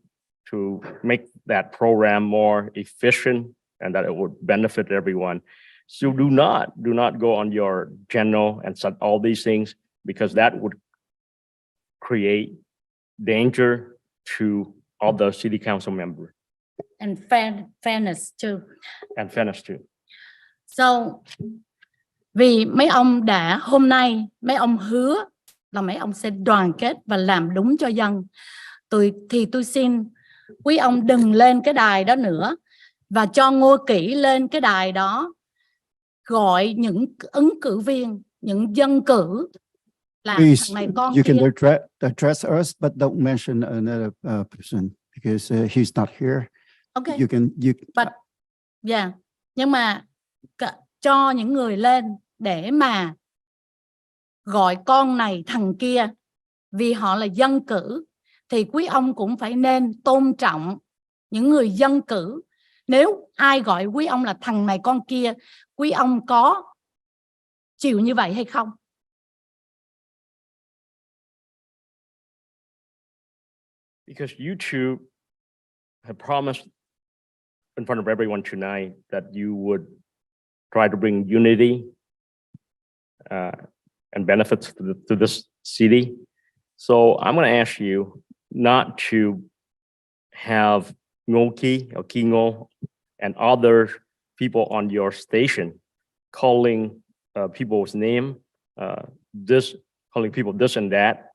to make that program more efficient and that it would benefit everyone. So do not go on your channel and set all these things, because that would create danger to all the city council members. And fairness too. And fairness too. So, vì mấy ông đã hôm nay mấy ông hứa là mấy ông sẽ đoàn kết và làm đúng cho dân. Tôi xin quý ông đừng lên cái đài đó nữa và cho Ngô Kỷ lên cái đài đó gọi những ứng cử viên, những dân cử là Please, thằng này con you kia. can address us, but don't mention another person because he's not here. Okay. Nhưng mà cho những người lên để mà gọi con này thằng kia vì họ là dân cử, thì quý ông cũng phải nên tôn trọng những người dân cử. Nếu ai gọi quý ông là thằng này con kia, quý ông có chịu như vậy hay không? Because you two have promised in front of everyone tonight that you would try to bring unity and benefits to this city. So I'm going to ask you not to have Ngoki or Kingo and other people on your station calling people's name, calling people this and that.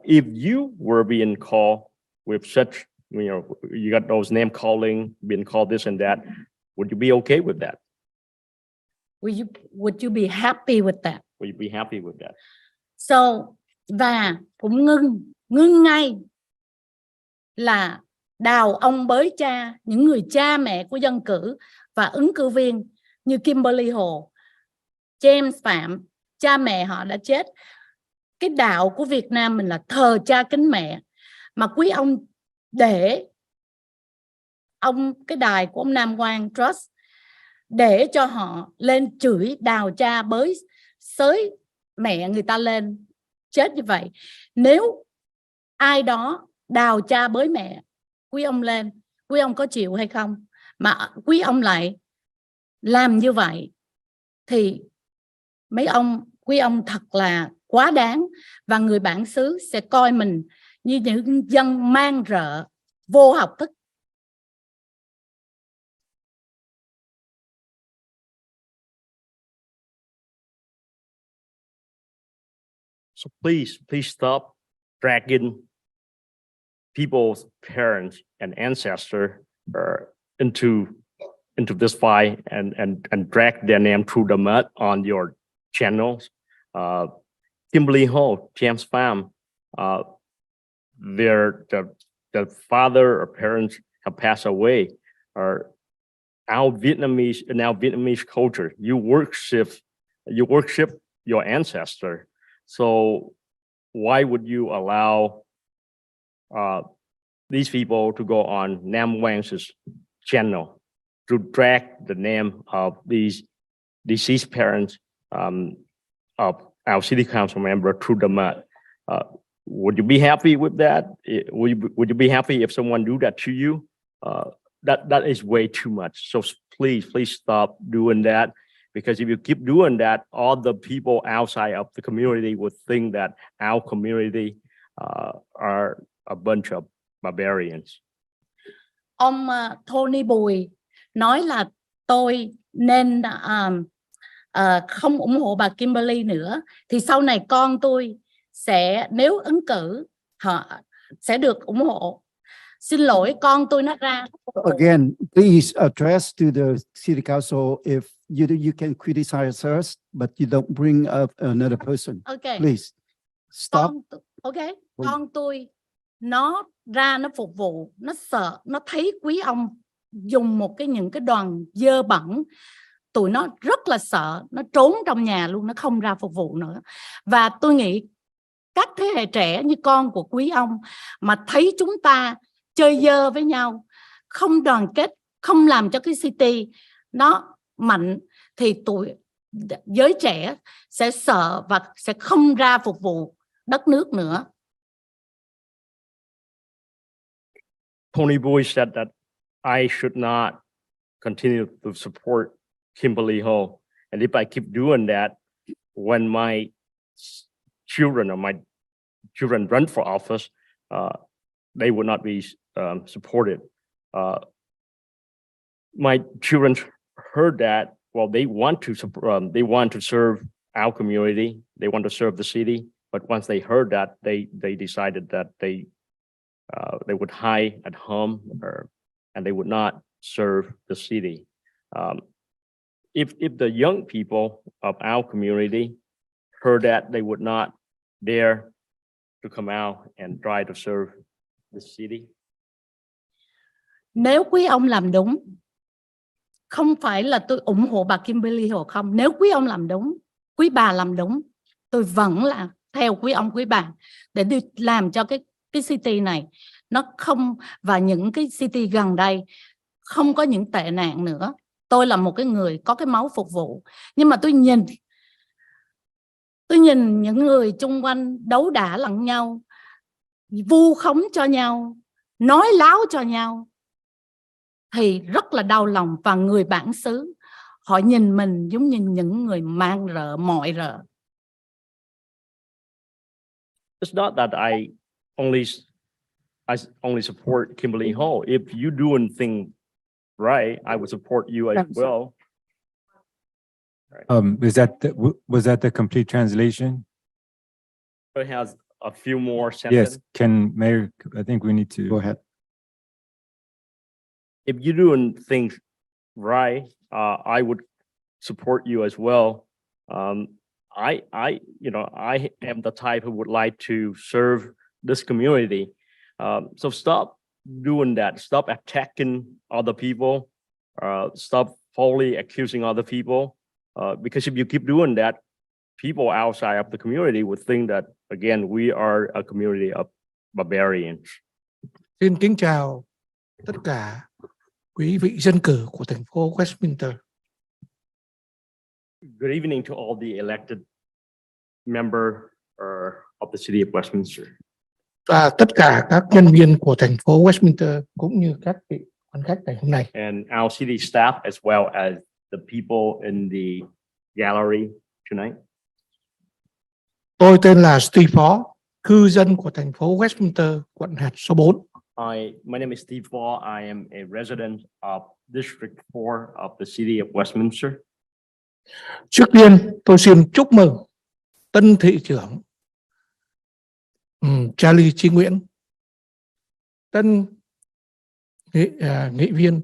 If you were being called with such, you got those name calling, being called this and that, would you be okay with that? Would you be happy with that? Would you be happy with that? So, và cũng ngưng ngay là đào ông bới cha, những người cha mẹ của dân cử và ứng cử viên như Kimberly Hồ, James Phạm, cha mẹ họ đã chết. Cái đạo của Việt Nam mình là thờ cha kính mẹ, mà quý ông để cái đài của ông Nam Quang Trust để cho họ lên chửi đào cha bới xới mẹ người ta lên chết như vậy. Nếu ai đó đào cha bới mẹ quý ông lên, quý ông có chịu hay không? Mà quý ông lại làm như vậy thì quý ông thật là quá đáng, và người bản xứ sẽ coi mình như những dân mang rợ, vô học thức. So please stop dragging people's parents and ancestors into this fight and drag their name through the mud on your channels. Kimberly Ho, James Pham, the father or parents have passed away. Our Vietnamese culture, you worship your ancestor. So why would you allow these people to go on Nam Quang's channel to drag the name of these deceased parents of our city council member through the mud? Would you be happy with that? Would you be happy if someone do that to you? That is way too much. So please stop doing that. Because if you keep doing that, all the people outside of the community would think that our community are a bunch of barbarians. Ông Tony Bùi nói là tôi nên không ủng hộ bà Kimberly nữa, thì sau này con tôi sẽ, nếu ứng cử, họ sẽ được ủng hộ. Xin lỗi, con tôi nó ra. Again, please address to the city council if you can criticize us, but you don't bring up another person. Okay. Please stop. Con tôi nó ra nó phục vụ, nó sợ, nó thấy quý ông dùng những cái đoàn dơ bẩn, tụi nó rất là sợ, nó trốn trong nhà luôn, nó không ra phục vụ nữa. Và tôi nghĩ các thế hệ trẻ như con của quý ông mà thấy chúng ta chơi dơ với nhau, không đoàn kết, không làm cho cái city nó mạnh, thì giới trẻ sẽ sợ và sẽ không ra phục vụ đất nước nữa. Tony Boy said that I should not continue to support Kimberly Ho. And if I keep doing that, when my children or my children run for office, they would not be supported. My children heard that, well, they want to serve our community, they want to serve the city, but once they heard that, they decided that they would hide at home, and they would not serve the city. If the young people of our community heard that, they would not dare to come out and try to serve the city. Nếu quý ông làm đúng, không phải là tôi ủng hộ bà Kimberly Hồ không. Nếu quý ông làm đúng, quý bà làm đúng, tôi vẫn là theo quý ông quý bà để đi làm cho cái city này nó không, và những cái city gần đây không có những tệ nạn nữa. Tôi là một cái người có cái máu phục vụ, nhưng mà tôi nhìn những người chung quanh đấu đá lẫn nhau, vu khống cho nhau, nói láo cho nhau, thì rất là đau lòng. Và người bản xứ họ nhìn mình giống như những người mang rợ, mọi rợ. It's not that I only support Kimberly Ho. If you doing things right, I would support you as well. Was that the complete translation? It has a few more sentences. Yes, Mayor, I think we need to Go ahead. If you're doing things right, I would support you as well. I am the type who would like to serve this community. So stop doing that. Stop attacking other people. Stop falsely accusing other people. Because if you keep doing that, people outside of the community would think that, again, we are a community of barbarians. Xin kính chào tất cả quý vị dân cử của thành phố Westminster. Good evening to all the elected member of the city of Westminster. Và tất cả các nhân viên của thành phố Westminster cũng như các vị quan khách ngày hôm nay. And our city staff as well as the people in the gallery tonight. Tôi tên là Steve Phó, cư dân của thành phố Westminster, quận hạt số 4. My name is Steve Fall. I am a resident of District 4 of the city of Westminster. Trước tiên, tôi xin chúc mừng tân thị trưởng Charlie Chí Nguyễn, tân nghị viên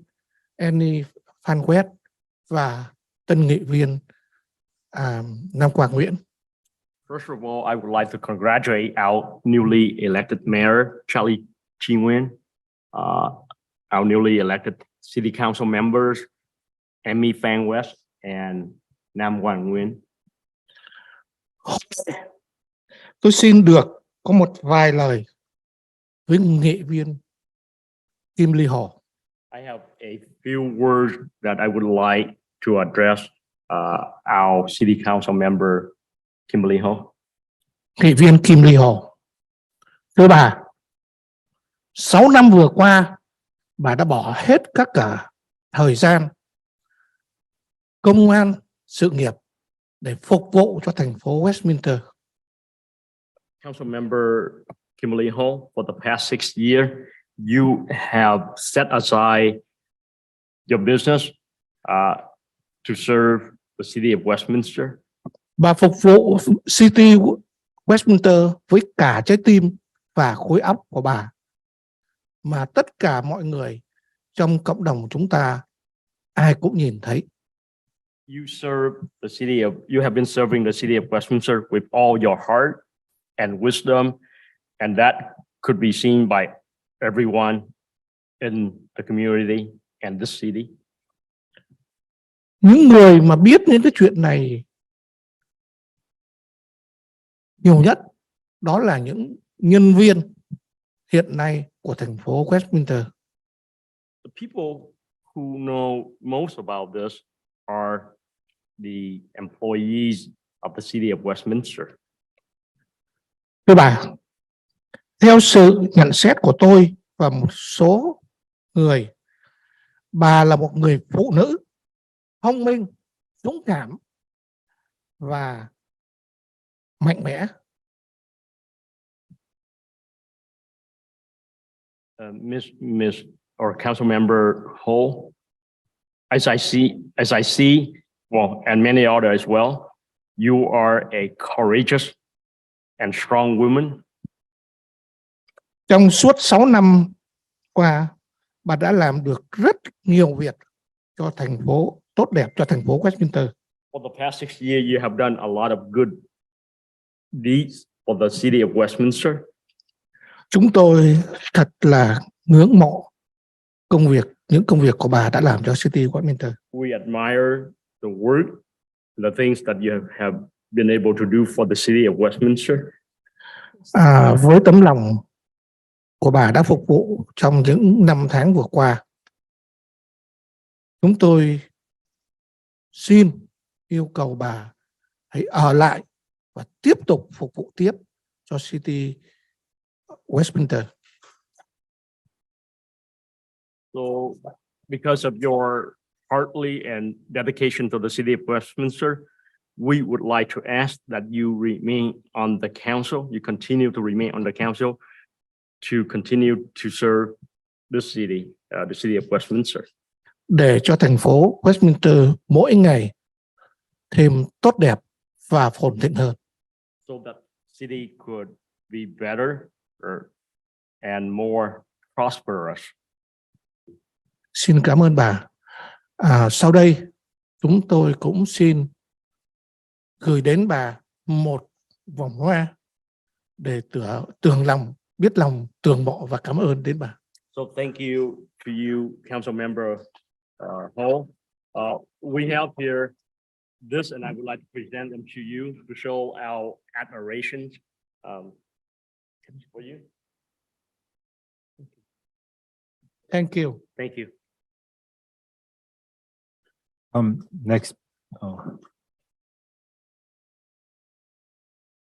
Annie Phan Quét và tân nghị viên Nam Quang Nguyễn. First of all, I would like to congratulate our newly elected mayor, Charlie Chí Nguyễn, our newly elected city council members, Amy Phan West and Nam Quang Nguyễn. Tôi xin được có một vài lời với nghị viên Kim Ly Hồ. I have a few words that I would like to address our city council member, Kimberly Ho. Nghị viên Kim Ly Hồ. Thưa bà, 6 năm vừa qua, bà đã bỏ hết các cả thời gian, công an, sự nghiệp để phục vụ cho thành phố Westminster. Council member Kimberly Ho, for the past 6 years, you have set aside your business to serve the city of Westminster. Bà phục vụ City Westminster với cả trái tim và khối óc của bà, mà tất cả mọi người trong cộng đồng chúng ta ai cũng nhìn thấy. You have been serving the city of Westminster with all your heart and wisdom, and that could be seen by everyone in the community and this city. Những người mà biết đến cái chuyện này nhiều nhất đó là những nhân viên hiện nay của thành phố Westminster. The people who know most about this are the employees of the city of Westminster. Thưa bà, theo sự nhận xét của tôi và một số người, bà là một người phụ nữ thông minh, dũng cảm và mạnh mẽ. Miss or council member Ho, as I see, well, and many others as well, you are a courageous and strong woman. Trong suốt 6 năm qua, bà đã làm được rất nhiều việc cho thành phố, tốt đẹp cho thành phố Westminster. For the past 6 years, you have done a lot of good deeds for the city of Westminster. Chúng tôi thật là ngưỡng mộ những công việc của bà đã làm cho City Westminster. We admire the work, the things that you have been able to do for the city of Westminster. Với tấm lòng của bà đã phục vụ trong những năm tháng vừa qua, chúng tôi xin yêu cầu bà hãy ở lại và tiếp tục phục vụ tiếp cho City Westminster. So, because of your heartily and dedication to the city of Westminster, we would like to ask that you remain on the council, you continue to remain on the council to continue to serve the city of Westminster. Để cho thành phố Westminster mỗi ngày thêm tốt đẹp và phồn thịnh hơn. So that city could be better and more prosperous. Xin cảm ơn bà. Sau đây chúng tôi cũng xin gửi đến bà một vòng hoa để tưởng lòng, biết lòng, tưởng mộ và cảm ơn đến bà. So thank you to you, Council Member Hall. We have here this, and I would like to present them to you to show our admiration for you. Thank you. Thank you. Next. Oh.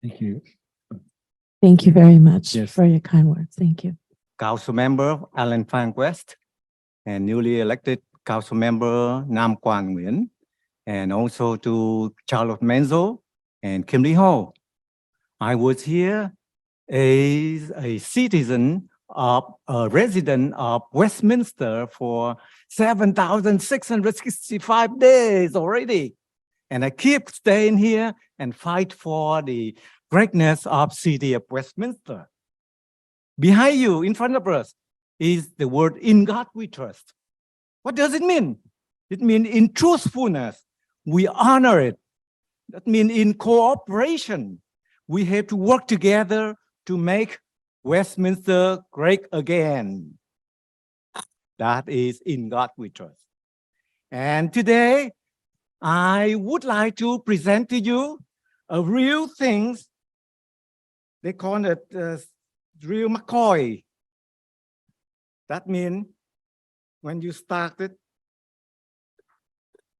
Thank you. Thank you very much Yes. for your kind words. Thank you. Council Member Alan Phan West and newly elected Council Member Nam Quang Nguyen, and also to Charlotte Menzo and Kim Lee Ho. I was here as a citizen of a resident of Westminster for 7,665 days already. And I keep staying here and fight for the greatness of city of Westminster. Behind you, in front of us, is the word "in God we trust." What does it mean? It means in truthfulness, we honor it. That means in cooperation, we have to work together to make Westminster great again. That is in God we trust. And today, I would like to present to you a real things. They call it real McCoy. That means when you start it,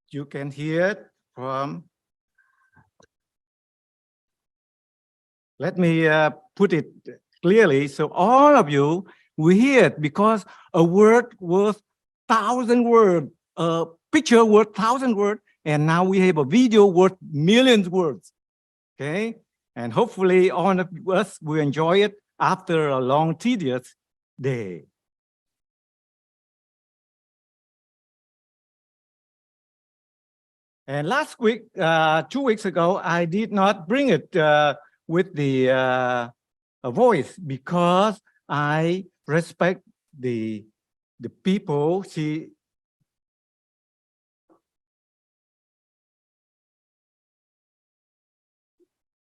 you can hear it from. Let me put it clearly so all of you will hear it, because a word worth 1,000 words, a picture worth 1,000 words, and now we have a video worth millions words. Okay, and hopefully all of us will enjoy it after a long, tedious day. And last week, 2 weeks ago, I did not bring it with the voice, because I respect the people.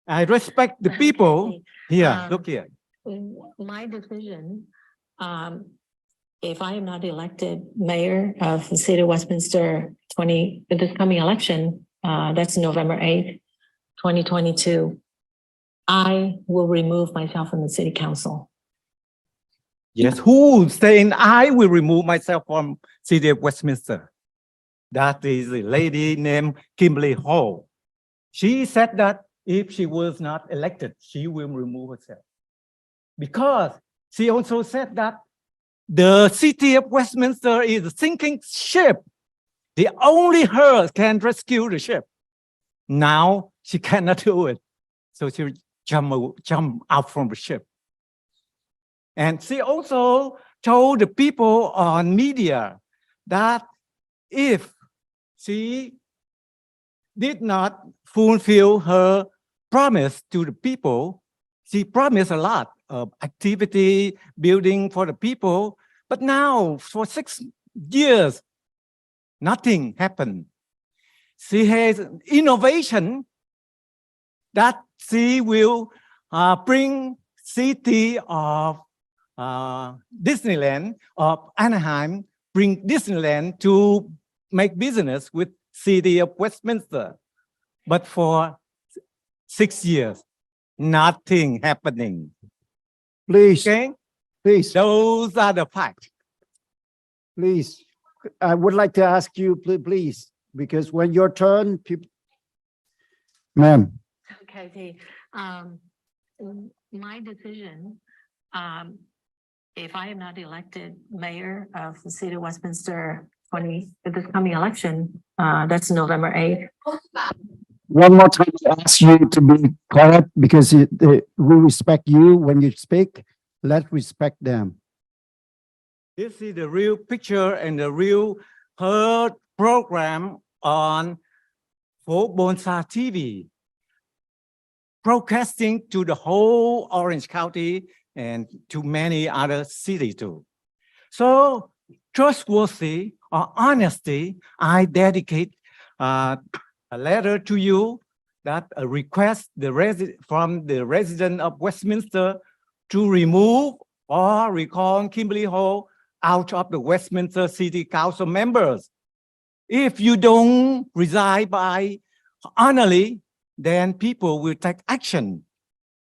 I respect the people here. Look here. My decision, if I am not elected mayor of the city of Westminster this coming election, that's November 8th, 2022, I will remove myself from the city council. Yes, who saying I will remove myself from city of Westminster? That is a lady named Kimberly Hall. She said that if she was not elected, she will remove herself. Because she also said that the city of Westminster is a sinking ship. The only her can rescue the ship. Now she cannot do it. So she jump out from the ship. And she also told the people on media that if she did not fulfill her promise to the people, she promised a lot of activity, building for the people, but now for 6 years, nothing happened. She has innovation that she will bring city of Disneyland of Anaheim, bring Disneyland to make business with city of Westminster. But for 6 years, nothing happening. Please, Okay? please, Those are the facts. please. I would like to ask you, please, because when your turn, people. Ma'am, Okay, my decision, if I am not elected mayor of the city of Westminster this coming election, that's November 8th. one more time, I ask you to be quiet because we respect you when you speak. Let's respect them. This is the real picture and the real heard program on PhoBolsaTV, broadcasting to the whole Orange County and to many other cities too. So trustworthy or honesty, I dedicate a letter to you that a request from the resident of Westminster to remove or recall Kimberly Hall out of the Westminster City Council members. If you don't resign by honorably, then people will take action.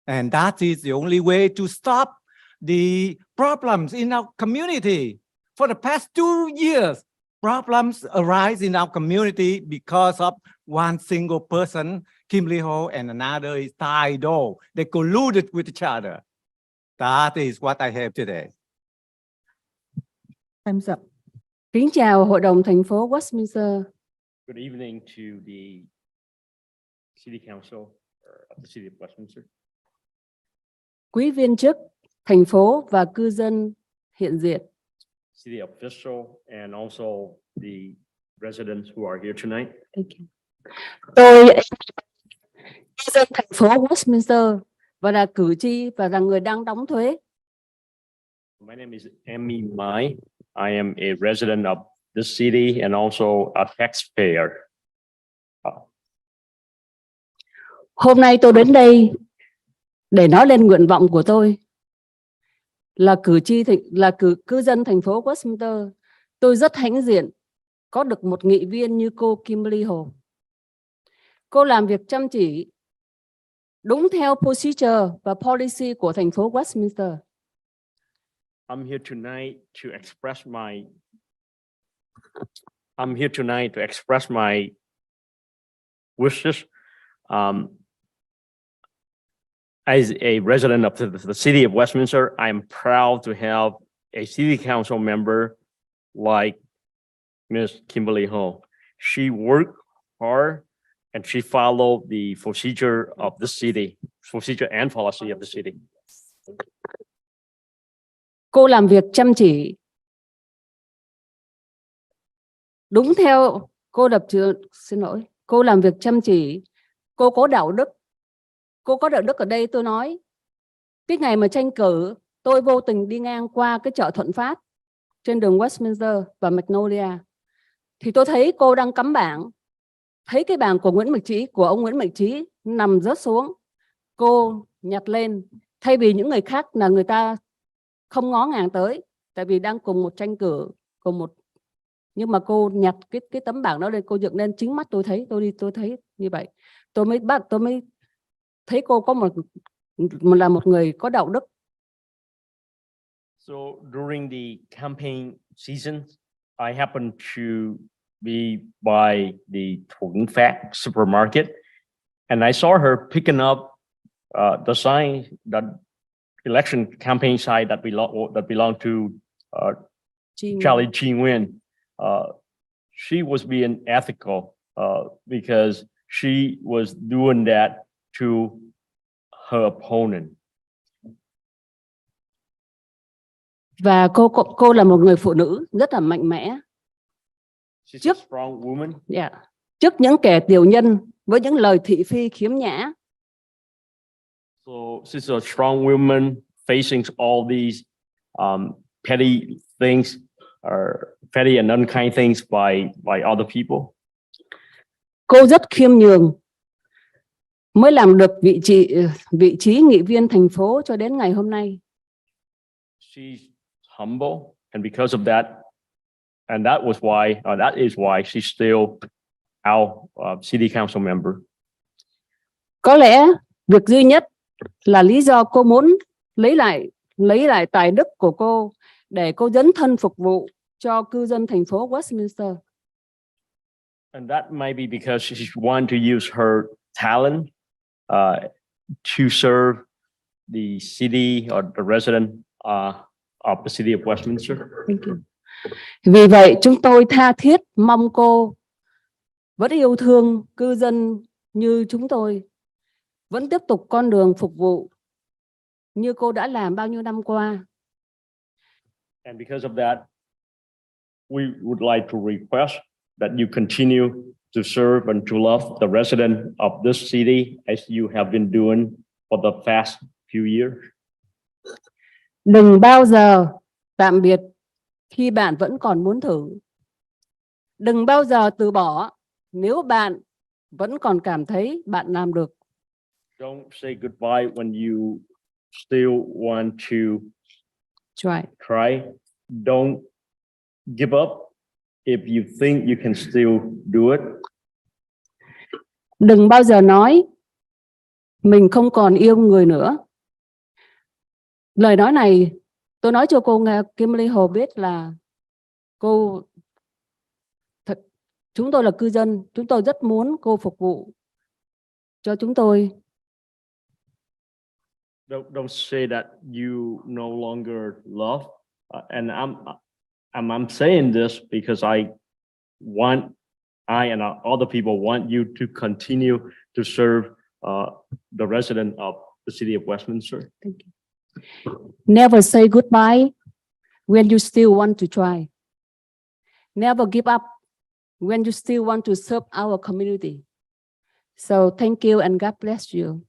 And that is the only way to stop the problems in our community. For the past 2 years, problems arise in our community because of one single person, Kimberly Ho, and another is Tai Do. They colluded with each other. That is what I have today. Time's up. Kính chào Hội đồng thành phố Westminster. Good evening to the City Council of the City of Westminster. Quý viên chức, thành phố và cư dân hiện diện. City official and also the residents who are here tonight. Tôi cư dân thành phố Westminster và là cử tri và là người đang đóng thuế. My name is Emmy Mai. I am a resident of this city and also a taxpayer. Hôm nay tôi đến đây để nói lên nguyện vọng của tôi. Là cư dân thành phố Westminster, tôi rất hãnh diện có được một nghị viên như cô Kimberly Ho. Cô làm việc chăm chỉ, đúng theo procedure và policy của thành phố Westminster. I'm here tonight to express my wishes. As a resident of the city of Westminster, I am proud to have a city council member like Ms. Kimberly Ho. She worked hard and she followed the procedure of the city, procedure and policy of the city. Cô làm việc chăm chỉ. Đúng theo cô làm việc chăm chỉ, cô có đạo đức. Cô có đạo đức ở đây tôi nói, cái ngày mà tranh cử, tôi vô tình đi ngang qua cái chợ Thuận Phát trên đường Westminster và Magnolia. Thì tôi thấy cô đang cắm bảng, thấy cái bảng của ông Nguyễn Mạnh Trí nằm rớt xuống. Cô nhặt lên, thay vì những người khác là người ta không ngó ngàng tới, tại vì đang cùng một tranh cử, nhưng mà cô nhặt cái tấm bảng đó lên, cô dựng lên, chính mắt tôi thấy, tôi thấy như vậy. Tôi mới thấy cô có là một người có đạo đức. So during the campaign season, I happened to be by the Thuận Phát supermarket, and I saw her picking up the sign, that election campaign sign that belonged to Charlie Chi Nguyen. She was being ethical because she was doing that to her opponent. Và cô là một người phụ nữ rất là mạnh mẽ. She's a strong woman. Yeah. Trước những kẻ tiểu nhân với những lời thị phi khiếm nhã. So she's a strong woman facing all these petty things, or petty and unkind things by other people. Cô rất khiêm nhường, mới làm được vị trí nghị viên thành phố cho đến ngày hôm nay. She's humble, and because of that, and that is why she's still our city council member. Có lẽ việc duy nhất là lý do cô muốn lấy lại tài đức của cô để cô dấn thân phục vụ cho cư dân thành phố Westminster. And that might be because she wants to use her talent to serve the city or the resident of the city of Westminster. Thank you. Vì vậy chúng tôi tha thiết mong cô vẫn yêu thương cư dân như chúng tôi, vẫn tiếp tục con đường phục vụ như cô đã làm bao nhiêu năm qua. And because of that, we would like to request that you continue to serve and to love the resident of this city as you have been doing for the past few years. Đừng bao giờ tạm biệt khi bạn vẫn còn muốn thử. Đừng bao giờ từ bỏ nếu bạn vẫn còn cảm thấy bạn làm được. Don't say goodbye when you still want to try. don't give up if you think you can still do it. Đừng bao giờ nói mình không còn yêu người nữa. Lời nói này tôi nói cho cô nghe, Kimberly Hồ biết là chúng tôi là cư dân, chúng tôi rất muốn cô phục vụ cho chúng tôi. Don't say that you no longer love. And I'm saying this because I and other people want you to continue to serve the resident of the city of Westminster. Thank you. Never say goodbye when you still want to try. Never give up when you still want to serve our community. So thank you and God bless you.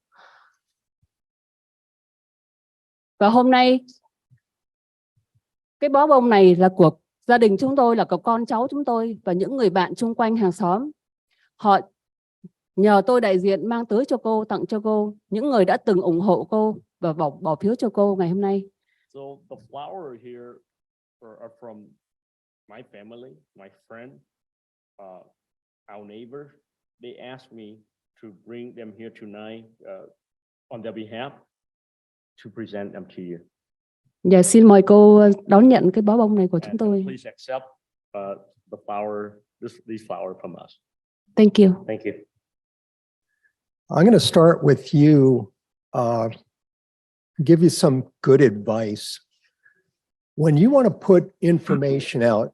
Và hôm nay cái bó bông này là của gia đình chúng tôi, là của con cháu chúng tôi và những người bạn chung quanh hàng xóm. Họ nhờ tôi đại diện mang tới cho cô, tặng cho cô, những người đã từng ủng hộ cô và bỏ phiếu cho cô ngày hôm nay. So the flower here are from my family, my friend, our neighbor. They asked me to bring them here tonight on their behalf to present them to you. Dạ, xin mời cô đón nhận cái bó bông này của chúng tôi. Please accept the flower, these flowers from us. Thank you. Thank you. I'm going to start with you, give you some good advice. When you want to put information out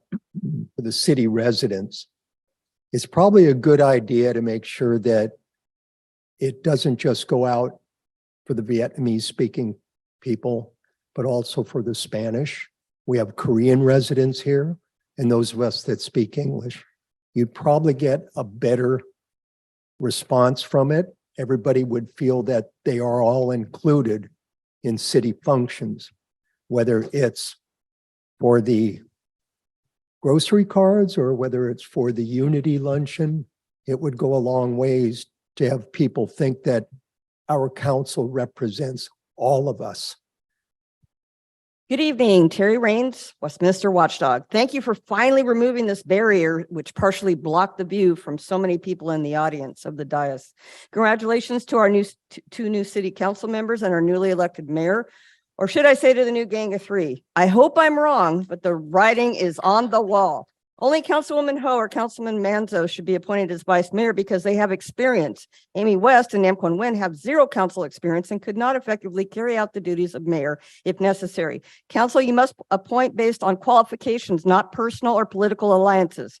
for the city residents, it's probably a good idea to make sure that it doesn't just go out for the Vietnamese speaking people, but also for the Spanish. We have Korean residents here and those of us that speak English. You'd probably get a better response from it. Everybody would feel that they are all included in city functions, whether it's for the grocery cards or whether it's for the unity luncheon. It would go a long ways to have people think that our council represents all of us. Good evening, Terry Raines, Westminster Watchdog. Thank you for finally removing this barrier which partially blocked the view from so many people in the audience of the dais. Congratulations to our two new city council members and our newly elected mayor, or should I say to the new gang of three. I hope I'm wrong, but the writing is on the wall. Only Councilwoman Ho or Councilman Manzo should be appointed as vice mayor because they have experience. Amy West and Nam Quang Nguyen have zero council experience and could not effectively carry out the duties of mayor if necessary. Council, you must appoint based on qualifications, not personal or political alliances.